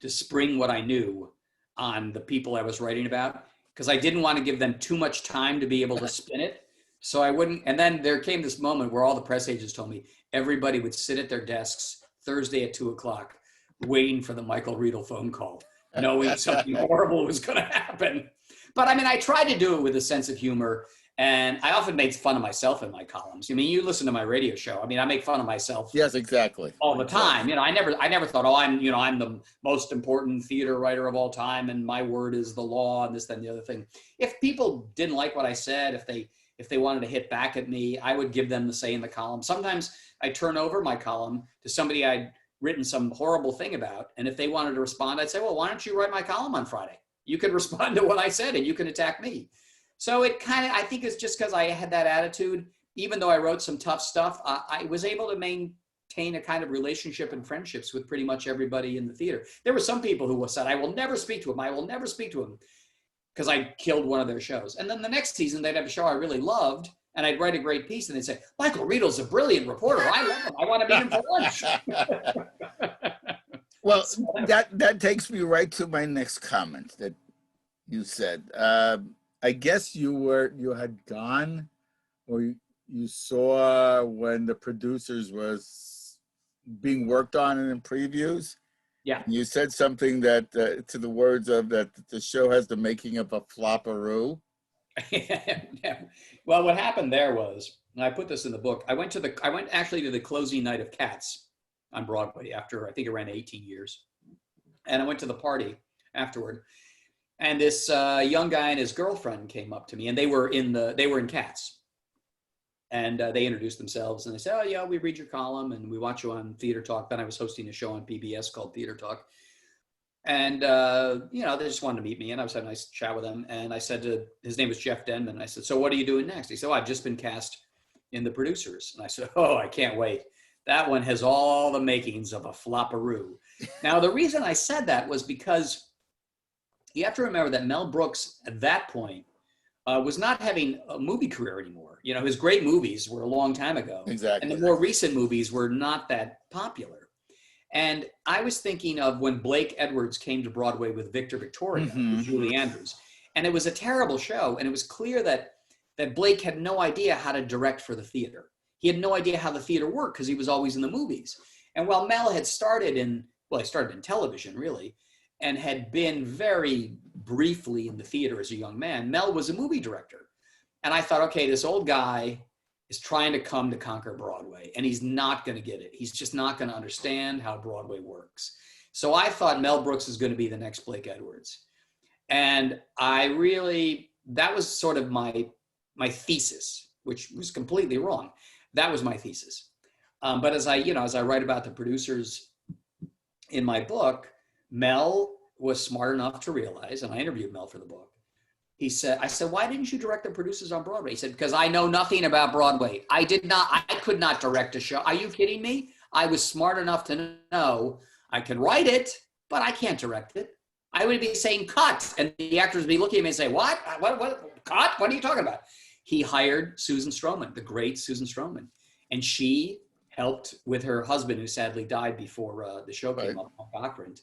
S2: to spring what I knew on the people I was writing about, because I didn't want to give them too much time to be able to spin it. So I wouldn't. And then there came this moment where all the press agents told me everybody would sit at their desks Thursday at 2 o'clock, waiting for the Michael Riedel phone call, knowing something horrible was going to happen. But I mean, I tried to do it with a sense of humor. And I often made fun of myself in my columns. I mean, you listen to my radio show. I mean, I make fun of myself.
S1: Yes, exactly.
S2: All the time. You know, I never thought, oh, I'm the most important theater writer of all time, and my word is the law, and this, that, and the other thing. If people didn't like what I said, if they wanted to hit back at me, I would give them the say in the column. Sometimes I turn over my column to somebody I'd written some horrible thing about, and if they wanted to respond, I'd say, well, why don't you write my column on Friday? You could respond to what I said, and you can attack me. So it kind of, I think it's just because I had that attitude, even though I wrote some tough stuff, I was able to maintain a kind of relationship and friendships with pretty much everybody in the theater. There were some people who said, I will never speak to him. I will never speak to him, because I killed one of their shows. And then the next season, they'd have a show I really loved, and I'd write a great piece, and they'd say, Michael Riedel's a brilliant reporter. I love him. I want to meet him for lunch.
S1: Well, that takes me right to my next comment that you said. I guess you had gone, or you saw when the producers was being worked on in previews.
S2: Yeah.
S1: You said something that to the words of that the show has the making of a flopperoo.
S2: Yeah. Well, what happened there was, and I put this in the book, I went actually to the closing night of Cats on Broadway after, I think it ran 18 years. And I went to the party afterward. And this young guy and his girlfriend came up to me, and they were in Cats. And they introduced themselves, and they said, oh yeah, we read your column and we watch you on Theater Talk. Then I was hosting a show on PBS called Theater Talk. And, you know, they just wanted to meet me, and I was having a nice chat with them. And I said his name was Jeff Denman. I said, so what are you doing next? He said, oh, I've just been cast in The Producers. And I said, oh, I can't wait. That one has all the makings of a flopperoo. Now, the reason I said that was because you have to remember that Mel Brooks at that point was not having a movie career anymore. You know, his great movies were a long time ago.
S1: Exactly.
S2: And the more recent movies were not that popular. And I was thinking of when Blake Edwards came to Broadway with Victor Victoria, with Julie Andrews. And it was a terrible show. And it was clear that Blake had no idea how to direct for the theater. He had no idea how the theater worked because he was always in the movies. And while Mel had started in television, really, and had been very briefly in the theater as a young man, Mel was a movie director. And I thought, okay, this old guy is trying to come to conquer Broadway, and he's not going to get it. He's just not going to understand how Broadway works. So I thought Mel Brooks is going to be the next Blake Edwards. And I really that was sort of my thesis, which was completely wrong. That was my thesis. But as I write about the producers in my book, Mel was smart enough to realize, and I interviewed Mel for the book. I said, why didn't you direct the producers on Broadway? He said, because I know nothing about Broadway. I could not direct a show. Are you kidding me? I was smart enough to know I can write it, but I can't direct it. I would be saying cut, and the actors would be looking at me and say, what, cut? What are you talking about? He hired Susan Stroman, the great Susan Stroman. And she helped with her husband, who sadly died before the show came up, Ockrent.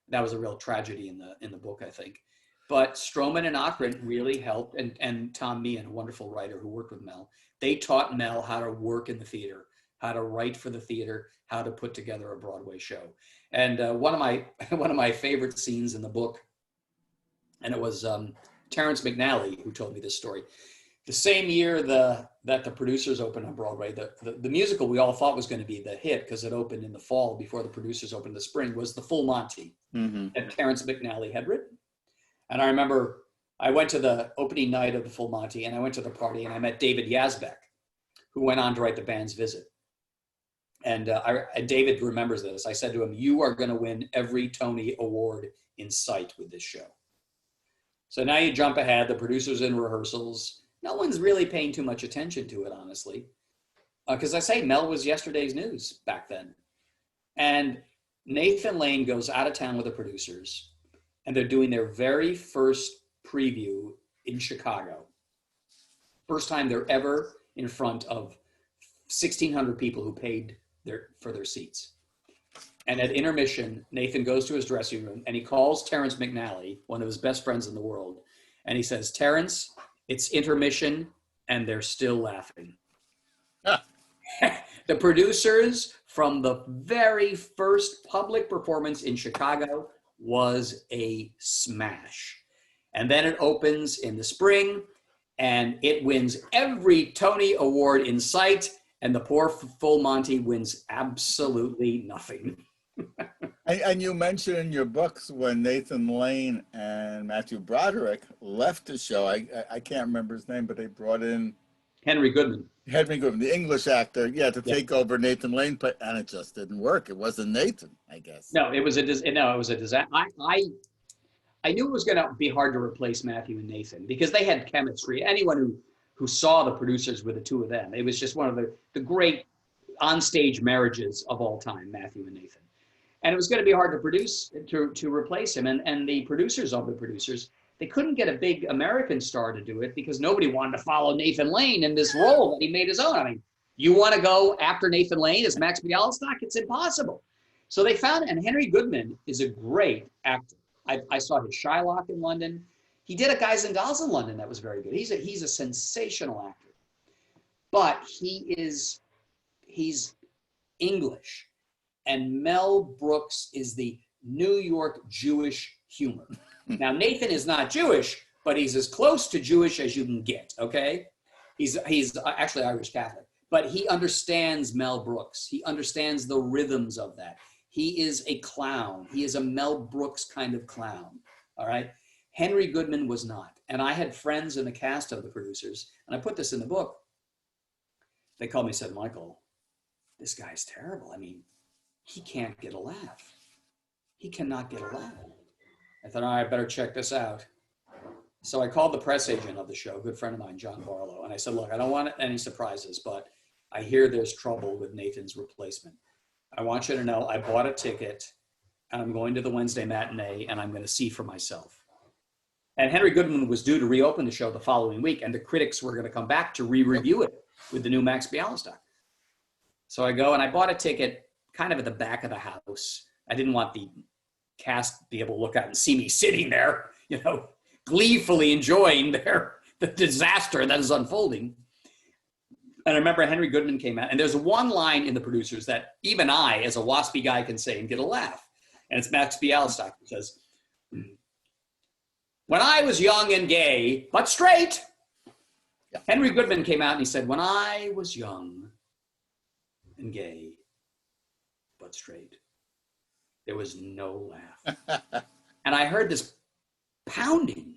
S2: That was a real tragedy in the book, I think. But Stroman and Ockrent really helped, and Tom Meehan, a wonderful writer who worked with Mel, they taught Mel how to work in the theater, how to write for the theater, how to put together a Broadway show. And one of my favorite scenes in the book, and it was Terrence McNally who told me this story. The same year that the producers opened on Broadway, the musical we all thought was going to be the hit because it opened in the fall before the producers opened in the spring, was The Full Monty that Terrence McNally had written. And I remember I went to the opening night of The Full Monty, and I went to the party, and I met David Yazbek, who went on to write The Band's Visit. And David remembers this. I said to him, you are going to win every Tony Award in sight with this show. So now you jump ahead, the producers in rehearsals. No one's really paying too much attention to it, honestly. Because I say Mel was yesterday's news back then. And Nathan Lane goes out of town with the producers, and they're doing their very first preview in Chicago. First time they're ever in front of 1,600 people who paid for their seats. And at intermission, Nathan goes to his dressing room and he calls Terrence McNally, one of his best friends in the world. And he says, Terrence, it's intermission and they're still laughing. The producers from the very first public performance in Chicago was a smash. And then it opens in the spring and it wins every Tony Award in sight. And the poor Full Monty wins absolutely nothing.
S1: And you mentioned in your books when Nathan Lane and Matthew Broderick left the show, I can't remember his name, but they brought in
S2: Henry Goodman,
S1: the English actor, to take over Nathan Lane, and it just didn't work. It wasn't Nathan, I guess.
S2: No, it was a disaster. I knew it was going to be hard to replace Matthew and Nathan because they had chemistry. Anyone who saw the producers with the two of them, it was just one of the great onstage marriages of all time, Matthew and Nathan. And it was going to be hard to replace him. And the producers of the producers, they couldn't get a big American star to do it because nobody wanted to follow Nathan Lane in this role that he made his own. I mean, you want to go after Nathan Lane as Max Bialystock? It's impossible. So they found, and Henry Goodman is a great actor. I saw his Shylock in London. He did a Guys and Dolls in London that was very good. He's a sensational actor, but he's English, and Mel Brooks is the New York Jewish humor. Now Nathan is not Jewish, but he's as close to Jewish as you can get. Okay, he's actually Irish Catholic, but he understands Mel Brooks. He understands the rhythms of that. He is a clown. He is a Mel Brooks kind of clown. All right. Henry Goodman was not. And I had friends in the cast of the producers, and I put this in the book. They called me and said, Michael, this guy's terrible. I mean, he can't get a laugh. He cannot get a laugh. I thought, all right, I better check this out. So I called the press agent of the show, a good friend of mine, John Barlow, and I said, look, I don't want any surprises, but I hear there's trouble with Nathan's replacement. I want you to know I bought a ticket and I'm going to the Wednesday matinee and I'm going to see for myself. And Henry Goodman was due to reopen the show the following week, and the critics were going to come back to re-review it with the new Max Bialystock. So I go and I bought a ticket kind of at the back of the house. I didn't want the cast to be able to look out and see me sitting there, gleefully enjoying the disaster that is unfolding. And I remember Henry Goodman came out, and there's one line in the producers that even I, as a waspy guy, can say and get a laugh. And it's Max Bialystock who says, when I was young and gay, but straight, Henry Goodman came out and he said, when I was young and gay, but straight, there was no laugh. And I heard this pounding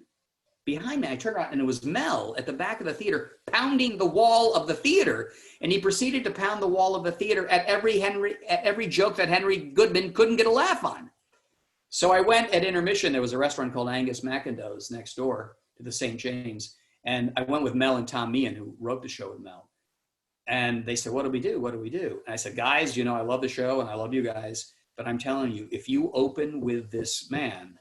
S2: behind me. I turned around and it was Mel at the back of the theater pounding the wall of the theater. And he proceeded to pound the wall of the theater at every joke that Henry Goodman couldn't get a laugh on. So I went at intermission. There was a restaurant called Angus McIndoe's next door to the St. James. And I went with Mel and Tom Meehan, who wrote the show with Mel. And they said, what do we do? What do we do? And I said, guys, you know, I love the show and I love you guys, but I'm telling you, if you open with this man,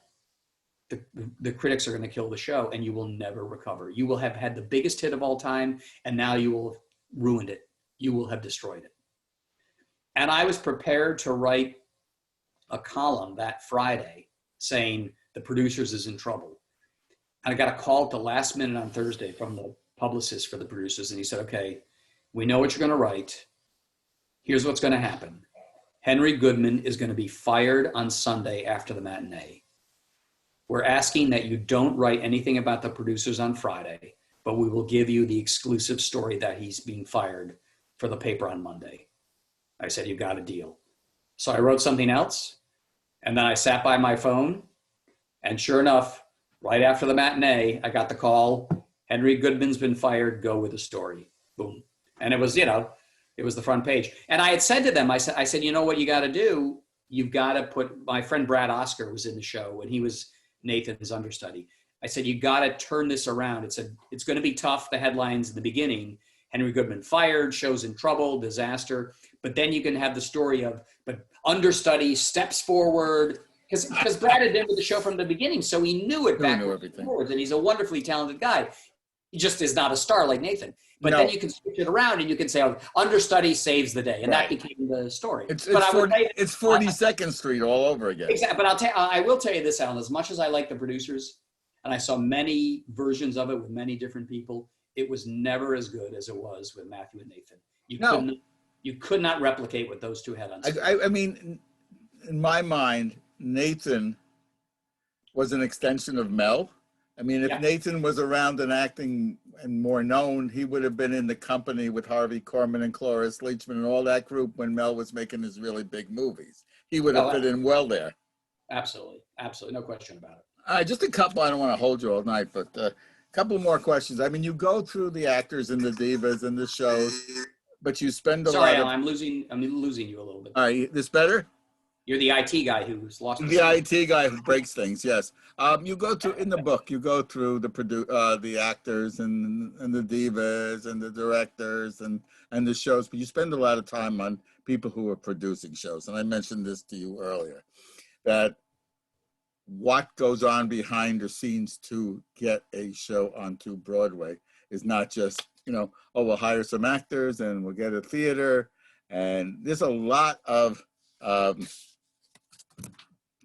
S2: the critics are going to kill the show and you will never recover. You will have had the biggest hit of all time and now you will have ruined it. You will have destroyed it. And I was prepared to write a column that Friday saying the producers is in trouble. And I got a call at the last minute on Thursday from the publicist for the producers. And he said, okay, we know what you're going to write. Here's what's going to happen. Henry Goodman is going to be fired on Sunday after the matinee. We're asking that you don't write anything about the producers on Friday, but we will give you the exclusive story that he's being fired for the paper on Monday. I said, you got a deal. So I wrote something else. And then I sat by my phone. And sure enough, right after the matinee, I got the call. Henry Goodman's been fired. Go with the story. Boom. And it was, you know, it was the front page. And I had said to them, I said, you know what you got to do? You've got to put, my friend Brad Oscar was in the show when he was Nathan's understudy. I said, you got to turn this around. It said, it's going to be tough, the headlines in the beginning. Henry Goodman fired, show's in trouble, disaster. But then you can have the story of, but understudy steps forward. Because Brad had been with the show from the beginning, so he knew it backwards and forwards. And he's a wonderfully talented guy. He just is not a star like Nathan. But then you can switch it around and you can say, oh, understudy saves the day. And that became the story.
S1: It's 42nd Street all over again.
S2: Exactly. But I will tell you this, Alan, as much as I like the producers, and I saw many versions of it with many different people, it was never as good as it was with Matthew and Nathan. You could not replicate what those two had on screen.
S1: I mean, in my mind, Nathan was an extension of Mel. I mean, if Nathan was around and acting and more known, he would have been in the company with Harvey Korman and Cloris Leachman and all that group when Mel was making his really big movies. He would have fit in well there.
S2: Absolutely. Absolutely. No question about it.
S1: All right, just a couple. I don't want to hold you all night, but a couple more questions. I mean, you go through the actors and the divas and the shows, but you spend a lot of...
S2: Sorry, Alan, I'm losing you a little bit.
S1: All right, this better?
S2: You're the IT guy who's lost.
S1: The IT guy who breaks things. Yes. You go through in the book. You go through the actors and the divas and the directors and the shows, but you spend a lot of time on people who are producing shows. And I mentioned this to you earlier, that what goes on behind the scenes to get a show onto Broadway is not just, you know, oh, we'll hire some actors and we'll get a theater. And there's a lot of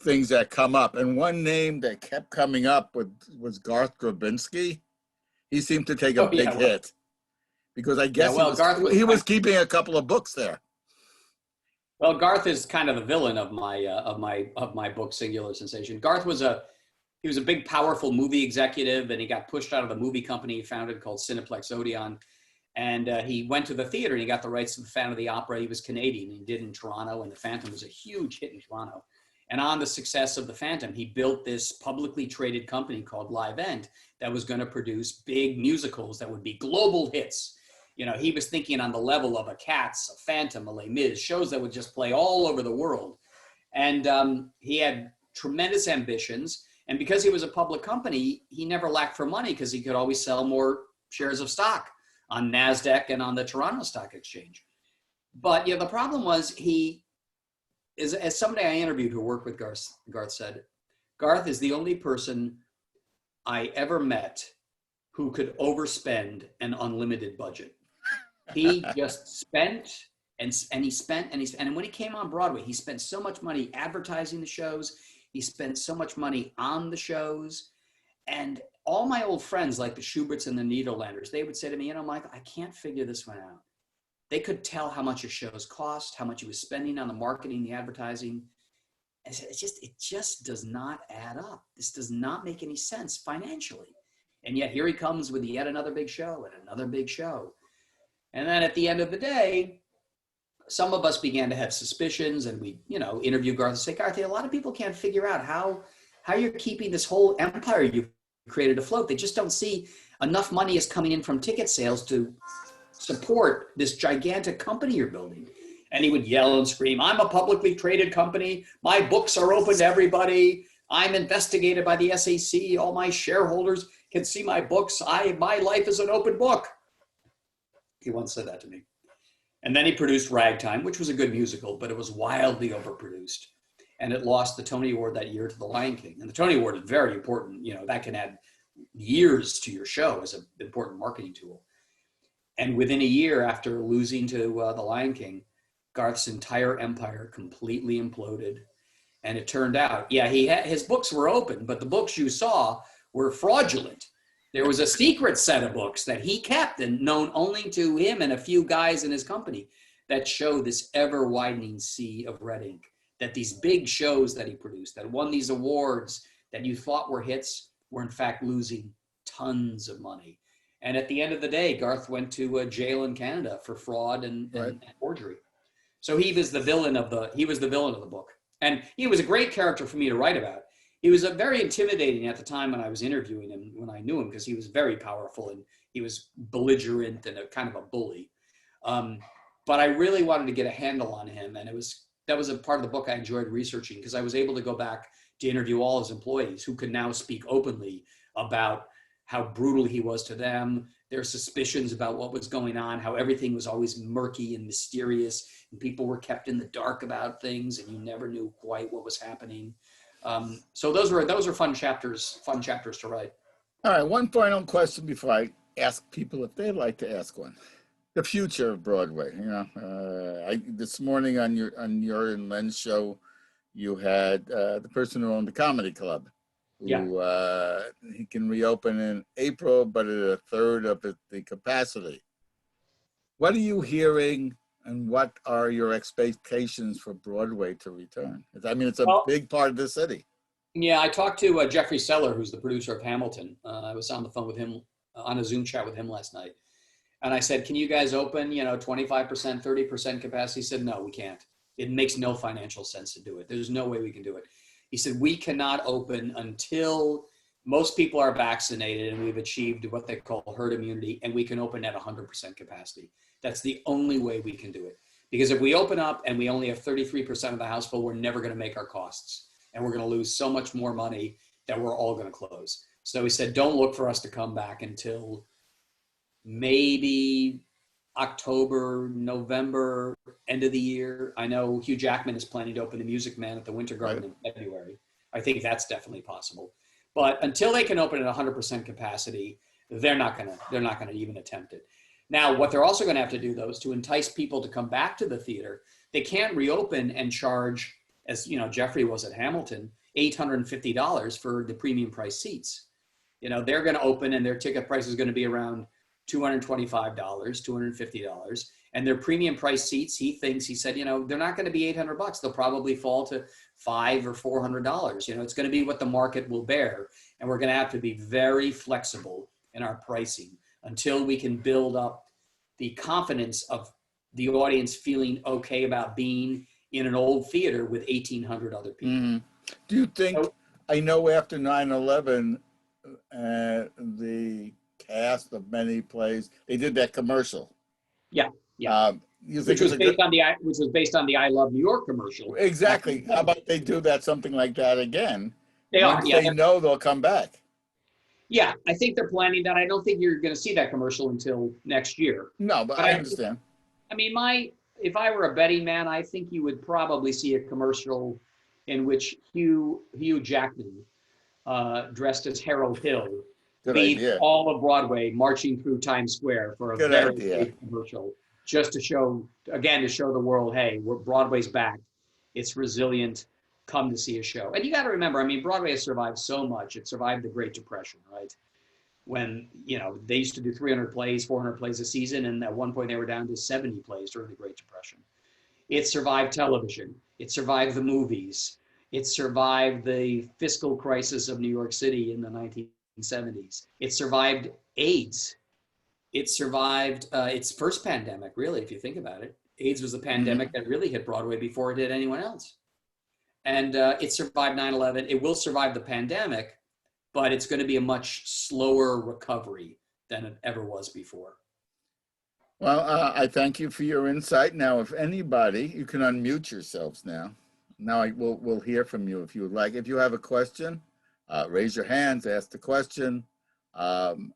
S1: things that come up. And one name that kept coming up was Garth Grabinski. He seemed to take a big hit because I guess he was keeping a couple of books there.
S2: Well, Garth is kind of the villain of my book, Singular Sensation. Garth was a big, powerful movie executive, and he got pushed out of the movie company he founded called Cineplex Odeon. And he went to the theater and he got the rights to the Phantom of the Opera. He was Canadian. He did in Toronto, and the Phantom was a huge hit in Toronto. And on the success of the Phantom, he built this publicly traded company called Live End that was going to produce big musicals that would be global hits. You know, he was thinking on the level of a Cats, a Phantom, a Les Mis, shows that would just play all over the world. And he had tremendous ambitions. And because he was a public company, he never lacked for money because he could always sell more shares of stock on NASDAQ and on the Toronto Stock Exchange. But, you know, the problem was as somebody I interviewed who worked with Garth said, Garth is the only person I ever met who could overspend an unlimited budget. He just spent and when he came on Broadway, he spent so much money advertising the shows. He spent so much money on the shows. And all my old friends, like the Schuberts and the Nederlanders, they would say to me, you know, Michael, I can't figure this one out. They could tell how much your shows cost, how much he was spending on the marketing, the advertising. And it just does not add up. This does not make any sense financially. And yet here he comes with yet another big show and another big show. And then at the end of the day, some of us began to have suspicions, and we, you know, interview Garth and say, Garth, a lot of people can't figure out how you're keeping this whole empire you've created a float. They just don't see enough money is coming in from ticket sales to support this gigantic company you're building. And he would yell and scream, I'm a publicly traded company. My books are open to everybody. I'm investigated by the SEC. All my shareholders can see my books. My life is an open book. He once said that to me. And then he produced Ragtime, which was a good musical, but it was wildly overproduced. And it lost the Tony Award that year to The Lion King. And the Tony Award is very important. You know, that can add years to your show as an important marketing tool. And within a year after losing to The Lion King, Garth's entire empire completely imploded. And it turned out, yeah, his books were open, but the books you saw were fraudulent. There was a secret set of books that he kept and known only to him and a few guys in his company that show this ever widening sea of red ink, that these big shows that he produced that won these awards that you thought were hits were in fact losing tons of money. And at the end of the day, Garth went to jail in Canada for fraud and forgery. So he was the villain of the book. And he was a great character for me to write about. He was very intimidating at the time when I was interviewing him, when I knew him, because he was very powerful and he was belligerent and a kind of a bully. But I really wanted to get a handle on him. And that was a part of the book I enjoyed researching, because I was able to go back to interview all his employees who could now speak openly about how brutal he was to them, their suspicions about what was going on, how everything was always murky and mysterious, and people were kept in the dark about things, and you never knew quite what was happening. So those were fun chapters to write.
S1: All right, one final question before I ask people if they'd like to ask one. The future of Broadway. You know, this morning on your and Len's show, you had the person who owned the comedy club, who he can reopen in April, but at a third of the capacity. What are you hearing, and what are your expectations for Broadway to return? I mean, it's a big part of the city. Yeah,
S2: I talked to Jeffrey Seller, who's the producer of Hamilton. I was on the phone with him, on a Zoom chat with him last night. And I said, can you guys open, 25%, 30% capacity? He said, no, we can't. It makes no financial sense to do it. There's no way we can do it. He said, we cannot open until most people are vaccinated and we've achieved what they call herd immunity, and we can open at 100% capacity. That's the only way we can do it. Because if we open up and we only have 33% of the house full, we're never going to make our costs. And we're going to lose so much more money that we're all going to close. So he said, don't look for us to come back until maybe October, November, end of the year. I know Hugh Jackman is planning to open the Music Man at the Winter Garden in February. I think that's definitely possible. But until they can open at 100% capacity, they're not gonna even attempt it. Now, what they're also gonna have to do, though, is to entice people to come back to the theater. They can't reopen and charge, as Jeffrey was at Hamilton, $850 for the premium price seats. They're gonna open and their ticket price is gonna be around $225, $250. And their premium price seats, he said, they're not going to be $800. They'll probably fall to $500 or $400. It's going to be what the market will bear. And we're going to have to be very flexible in our pricing until we can build up the confidence of the audience feeling okay about being in an old theater with 1,800 other people. Mm-hmm.
S1: Do you think, I know after 9/11, the cast of many plays, they did that commercial.
S2: Yeah. Which was based on the I Love New York commercial.
S1: Exactly. How about they do something like that again? They know they'll come back.
S2: Yeah, I think they're planning that. I don't think you're going to see that commercial until next year.
S1: No, but I understand.
S2: If I were a betting man, I think you would probably see a commercial in which Hugh Jackman, dressed as Harold Hill, leads all of Broadway marching through Times Square for a very big commercial, just to show the world, hey, Broadway's back. It's resilient. Come to see a show. And you got to remember, Broadway has survived so much. It survived the Great Depression, right? When, they used to do 300 plays, 400 plays a season. And at one point they were down to 70 plays during the Great Depression. It survived television. It survived the movies. It survived the fiscal crisis of New York City in the 1970s. It survived AIDS. It survived its first pandemic, really, if you think about it. AIDS was the pandemic that really hit Broadway before it hit anyone else. And it survived 9/11. It will survive the pandemic, but it's going to be a much slower recovery than it ever was before.
S1: Well, I thank you for your insight. Now, if anybody, you can unmute yourselves now. Now we'll hear from you if you would like. If you have a question, raise your hands, ask the question. And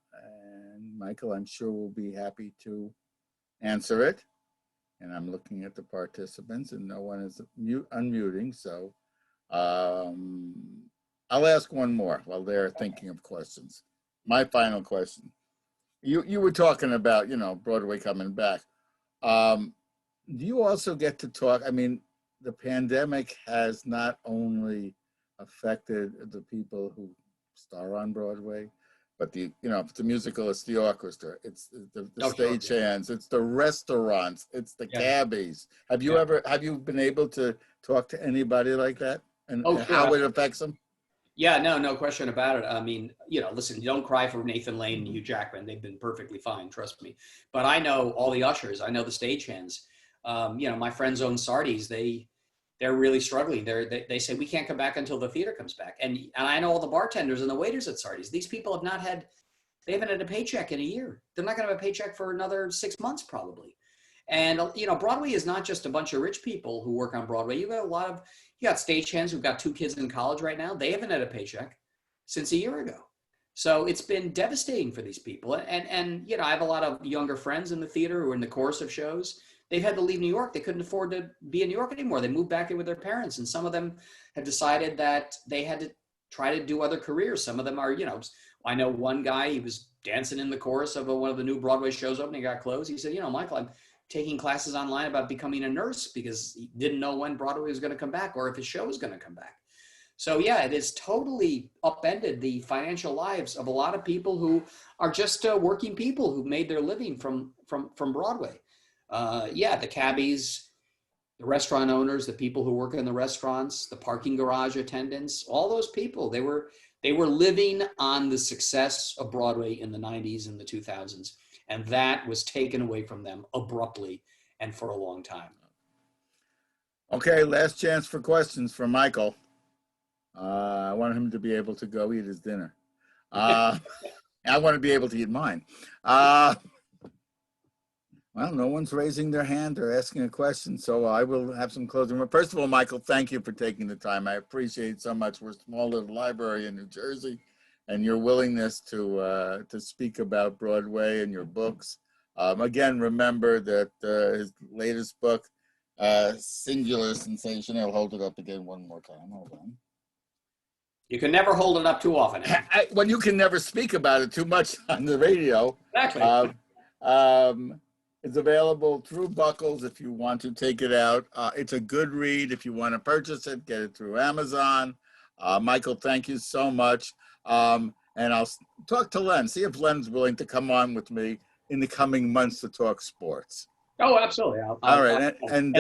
S1: Michael, I'm sure will be happy to answer it. And I'm looking at the participants and no one is unmuting. So I'll ask one more while they're thinking of questions. My final question. You were talking about, Broadway coming back. Do you also get to talk? I mean, the pandemic has not only affected the people who star on Broadway, but if it's a musical, it's the orchestra, it's the stagehands, it's the restaurants, it's the cabbies. Have you been able to talk to anybody like that and how it affects them?
S2: Yeah, no question about it. I mean, listen, you don't cry for Nathan Lane and Hugh Jackman. They've been perfectly fine, trust me. But I know all the ushers. I know the stagehands. My friends own Sardi's. They're really struggling. They say, we can't come back until the theater comes back. And I know all the bartenders and the waiters at Sardi's. These people they haven't had a paycheck in a year. They're not going to have a paycheck for another 6 months probably. And, Broadway is not just a bunch of rich people who work on Broadway. You got stagehands who've got 2 kids in college right now. They haven't had a paycheck since a year ago. So it's been devastating for these people. And I have a lot of younger friends in the theater who are in the chorus of shows. They've had to leave New York. They couldn't afford to be in New York anymore. They moved back in with their parents. And some of them have decided that they had to try to do other careers. Some of them are, I know one guy, he was dancing in the chorus of one of the new Broadway shows opening, got closed. He said, Michael, I'm taking classes online about becoming a nurse because he didn't know when Broadway was going to come back or if his show was going to come back. So yeah, it has totally upended the financial lives of a lot of people who are just working people who made their living from Broadway. The cabbies, the restaurant owners, the people who work in the restaurants, the parking garage attendants, all those people, they were living on the success of Broadway in the 90s and the 2000s. And that was taken away from them abruptly and for a long time.
S1: Okay, last chance for questions for Michael. I want him to be able to go eat his dinner. I want to be able to eat mine. Well, no one's raising their hand or asking a question, so I will have some closing remarks. First of all, Michael, thank you for taking the time. I appreciate it so much. We're a small little library in New Jersey, and your willingness to speak about Broadway and your books. Again, remember that his latest book, Singular Sensation, I'll hold it up again one more time. Hold on.
S2: You can never hold it up too often.
S1: When you can never speak about it too much on the radio.
S2: Exactly.
S1: It's available through Buckles if you want to take it out. It's a good read. If you want to purchase it, get it through Amazon. Michael, thank you so much. And I'll talk to Len, see if Len's willing to come on with me in the coming months to talk sports.
S2: Oh, absolutely.
S1: All right. And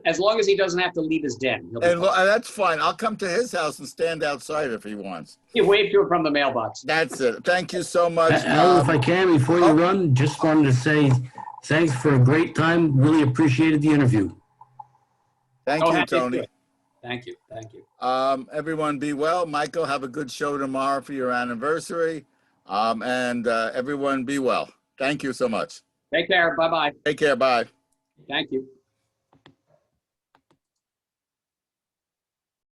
S2: as long as he doesn't have to leave his den.
S1: And that's fine. I'll come to his house and stand outside if he wants.
S2: You wave to it from the mailbox.
S1: That's it. Thank you so much.
S3: Al, if I can, before you run, just wanted to say thanks for a great time. Really appreciated the interview.
S1: Thank you, Tony.
S2: Thank you. Thank you.
S1: Everyone be well. Michael, have a good show tomorrow for your anniversary. And everyone be well. Thank you so much.
S2: Take care. Bye-bye.
S1: Take care. Bye.
S2: Thank you.